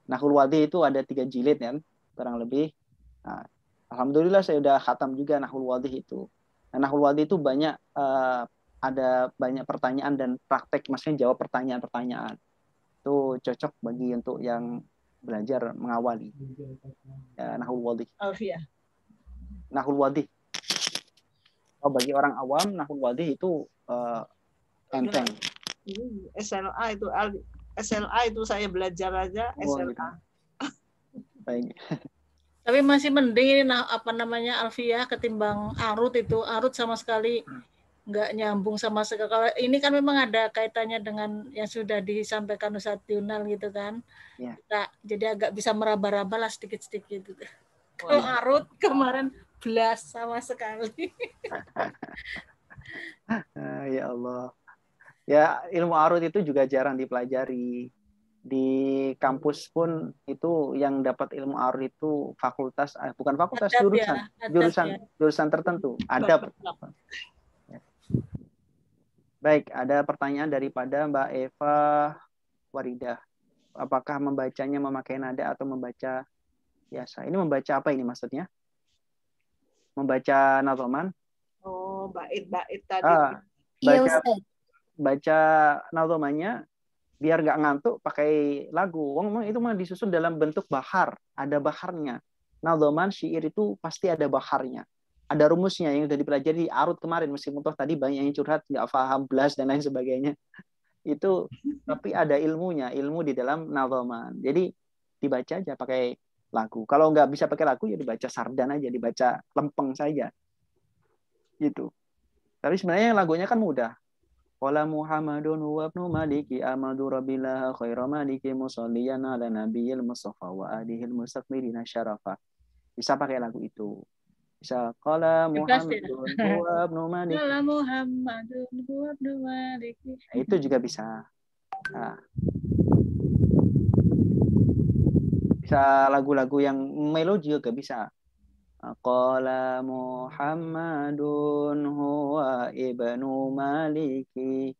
Nahul wadi itu ada 3 jilid kan, kurang lebih. Nah, alhamdulillah saya udah khatam juga nahul wadi itu. Nah, nahul wadi itu banyak ada banyak pertanyaan dan praktek, maksudnya jawab pertanyaan-pertanyaan. Itu cocok bagi untuk yang belajar mengawali. Ya, nahul wadi.
Alfiyah.
Nahul wadi. Oh, bagi orang awam nahul wadi itu enteng.
SLA itu saya belajar aja SLA.
Gitu. Baik.
Tapi masih mending ini alfiyah ketimbang arut itu. Arut sama sekali nggak nyambung sama sekali. Kalau ini kan memang ada kaitannya dengan yang sudah disampaikan Ustadz Yunal gitu kan.
Ya.
Nah, jadi agak bisa meraba-raba lah sedikit-sedikit gitu. Kalau arut kemarin blas sama sekali.
Ya Allah. Ya, ilmu arut itu juga jarang dipelajari. Di kampus pun itu yang dapat ilmu arut itu fakultas, bukan fakultas,
Adab
jurusan,
ya, adab
jurusan,
ya.
jurusan tertentu. Adab. Baik, ada pertanyaan daripada Mbak Eva Waridah. Apakah membacanya memakai nada atau membaca biasa? Ini membaca apa ini maksudnya? Membaca nadhaman?
Oh, bait-bait tadi.
Iya,
Baca
Ustaz.
baca nadhamannya biar nggak ngantuk pakai lagu. Wong itu mah disusun dalam bentuk bahar, ada baharnya. Nadhaman syair itu pasti ada baharnya. Ada rumusnya yang sudah dipelajari di arut kemarin, meskipun toh tadi banyak yang curhat nggak paham belas dan lain sebagainya. Itu tapi ada ilmunya, ilmu di dalam nadhaman. Jadi dibaca aja pakai lagu. Kalau nggak bisa pakai lagu ya dibaca sardan aja, dibaca lempeng saja. Gitu. Tapi sebenarnya lagunya kan mudah. Qala Muhammadun wa ibnu Maliki amadu rabbillah khairu maliki musalliyan ala nabiyil mustafa wa alihil mustakbirina syarafa. Bisa pakai lagu itu. Bisa qala Muhammadun wa ibnu Maliki.
Qala Muhammadun wa ibnu Maliki.
Itu juga bisa. Nah, bisa lagu-lagu yang melodi juga bisa. Qala Muhammadun huwa ibnu Maliki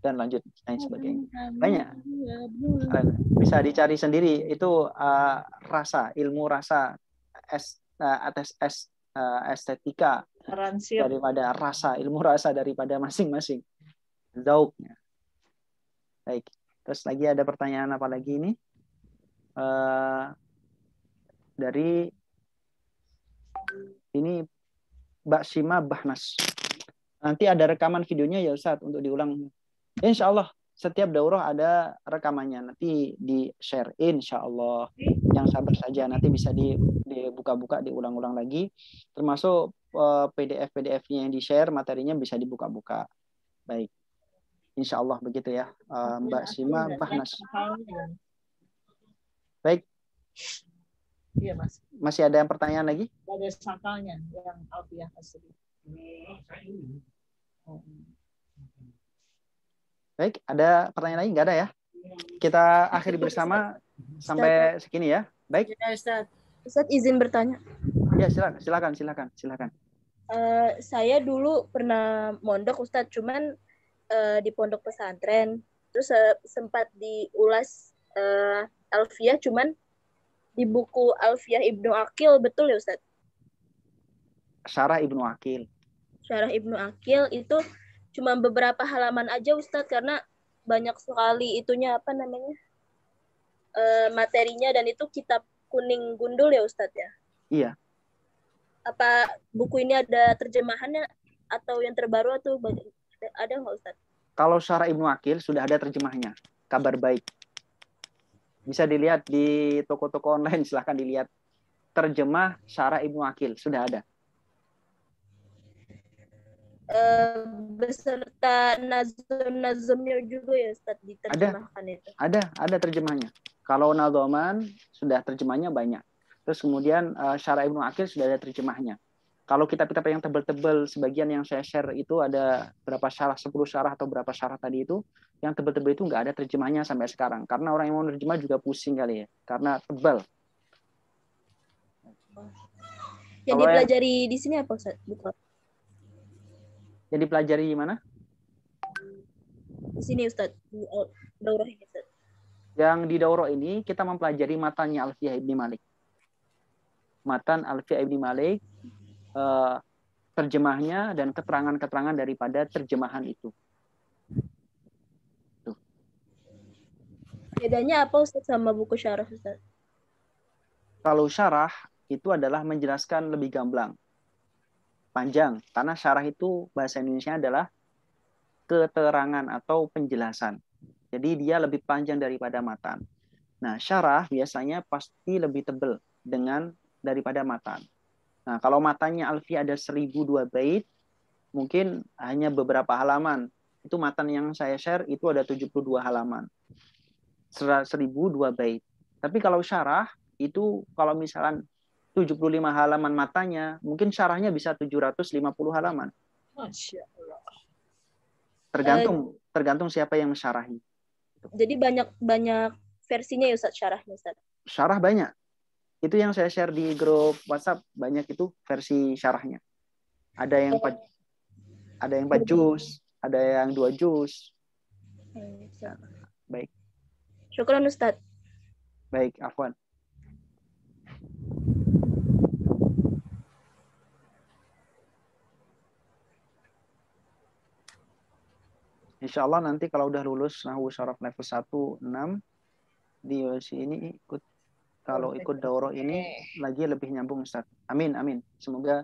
dan lanjut lain sebagainya. Banyak. Bisa dicari sendiri itu rasa, ilmu rasa estetika
Ransir.
daripada rasa, ilmu rasa daripada masing-masing. Zauknya. Baik. Terus lagi ada pertanyaan apa lagi ini? Dari ini Mbak Sima Bahnas. Nanti ada rekaman videonya ya Ustaz untuk diulang. Insya Allah setiap daurah ada rekamannya. Nanti di-share insya Allah. Yang sabar saja nanti bisa dibuka-buka, diulang-ulang lagi. Termasuk PDF-PDF-nya yang di-share, materinya bisa dibuka-buka. Baik. Insya Allah begitu ya. Mbak Sima Bahnas. Baik.
Iya, Mas.
Masih ada yang pertanyaan lagi?
Ada sakalnya yang Alfiah Asri.
Baik, ada pertanyaan lagi? Nggak ada ya? Kita akhiri bersama sampai segini ya. Baik.
Ya, Ustaz.
Ustaz izin bertanya.
Ya, silakan.
Saya dulu pernah mondok Ustaz, cuman di pondok pesantren. Terus sempat diulas Alfiah, cuman di buku Alfiah Ibnu Aqil, betul ya Ustaz?
Syarah Ibnu Aqil.
Syarah Ibnu Aqil itu cuma beberapa halaman aja Ustadz, karena banyak sekali itunya materinya, dan itu kitab kuning gundul ya Ustadz ya?
Iya.
Apa buku ini ada terjemahannya atau yang terbaru atau ada nggak Ustadz?
Kalau Syarah Ibnu Aqil sudah ada terjemahnya. Kabar baik. Bisa dilihat di toko-toko online, silahkan dilihat. Terjemah Syarah Ibnu Aqil sudah ada.
Beserta nazm-nazmnya juga ya Ustaz diterjemahkan itu.
Ada terjemahnya. Kalau nadhaman sudah terjemahnya banyak. Terus kemudian Syarah Ibnu Aqil sudah ada terjemahnya. Kalau kitab-kitab yang tebal-tebal, sebagian yang saya share itu ada berapa syarah, 10 syarah atau berapa syarah tadi itu, yang tebal-tebal itu nggak ada terjemahnya sampai sekarang. Karena orang yang mau terjemah juga pusing kali ya, karena tebal.
Yang dipelajari di sini apa Ustaz?
Yang dipelajari di mana?
Di sini Ustaz, di daurah ini Ustaz.
Yang di daurah ini kita mempelajari matanya Alfiah Ibni Malik. Matan Alfiah Ibni Malik, terjemahnya dan keterangan-keterangan daripada terjemahan itu. Tuh.
Bedanya apa Ustaz sama buku syarah Ustaz?
Kalau syarah itu adalah menjelaskan lebih gamblang. Panjang, karena syarah itu bahasa Indonesia adalah keterangan atau penjelasan. Jadi dia lebih panjang daripada matan. Nah, syarah biasanya pasti lebih tebal daripada matan. Nah, kalau matanya Alfiah ada 1002 bait, mungkin hanya beberapa halaman. Itu matan yang saya share itu ada 72 halaman. 1002 bait. Tapi kalau syarah itu kalau misalkan 75 halaman matanya, mungkin syarahnya bisa 750 halaman.
Masya Allah.
Tergantung siapa yang mensyarahi.
Jadi banyak versinya ya Ustaz, syarahnya Ustaz.
Syarah banyak. Itu yang saya share di grup WhatsApp, banyak itu versi syarahnya. Ada yang 4 juz, ada yang 2 juz. Baik.
Syukran Ustaz.
Baik, afwan. Insya Allah nanti kalau udah lulus Nahwu Syaraf level 1, 6 di ULC ini ikut, kalau ikut daurah ini lagi lebih nyambung Ustaz. Amin, amin. Semoga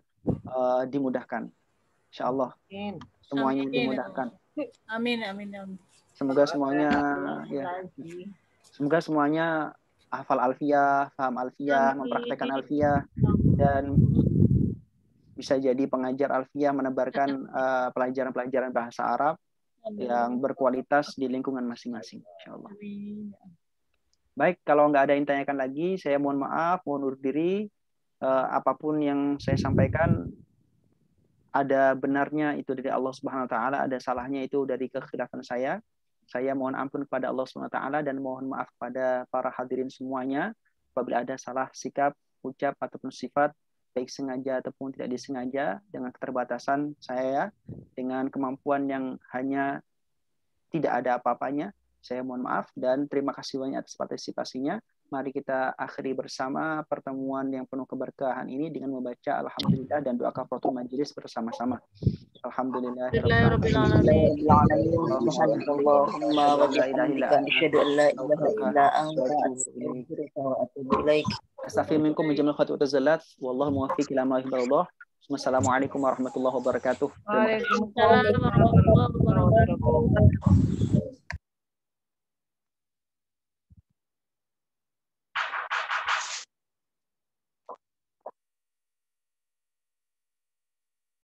dimudahkan. Insya Allah semuanya dimudahkan.
Amin, amin, amin.
Semoga semuanya semoga semuanya hafal alfiyah, paham alfiyah, mempraktekkan alfiyah, dan bisa jadi pengajar alfiyah, menebarkan pelajaran-pelajaran bahasa Arab yang berkualitas di lingkungan masing-masing, insya Allah. Baik, kalau nggak ada yang tanyakan lagi, saya mohon maaf, mohon undur diri. Apapun yang saya sampaikan ada benarnya itu dari Allah Subhanahu Wa Taala, ada salahnya itu dari kekhilafan saya. Saya mohon ampun kepada Allah Subhanahu Wa Taala dan mohon maaf kepada para hadirin semuanya apabila ada salah sikap, ucap ataupun sifat, baik sengaja ataupun tidak disengaja, dengan keterbatasan saya, dengan kemampuan yang hanya tidak ada apa-apanya. Saya mohon maaf dan terima kasih banyak atas partisipasinya. Mari kita akhiri bersama pertemuan yang penuh keberkahan ini dengan membaca Alhamdulillah dan doa kafaratul majelis bersama-sama. Alhamdulillah. Wassalamualaikum warahmatullahi wabarakatuh.
Waalaikumsalam warahmatullahi wabarakatuh.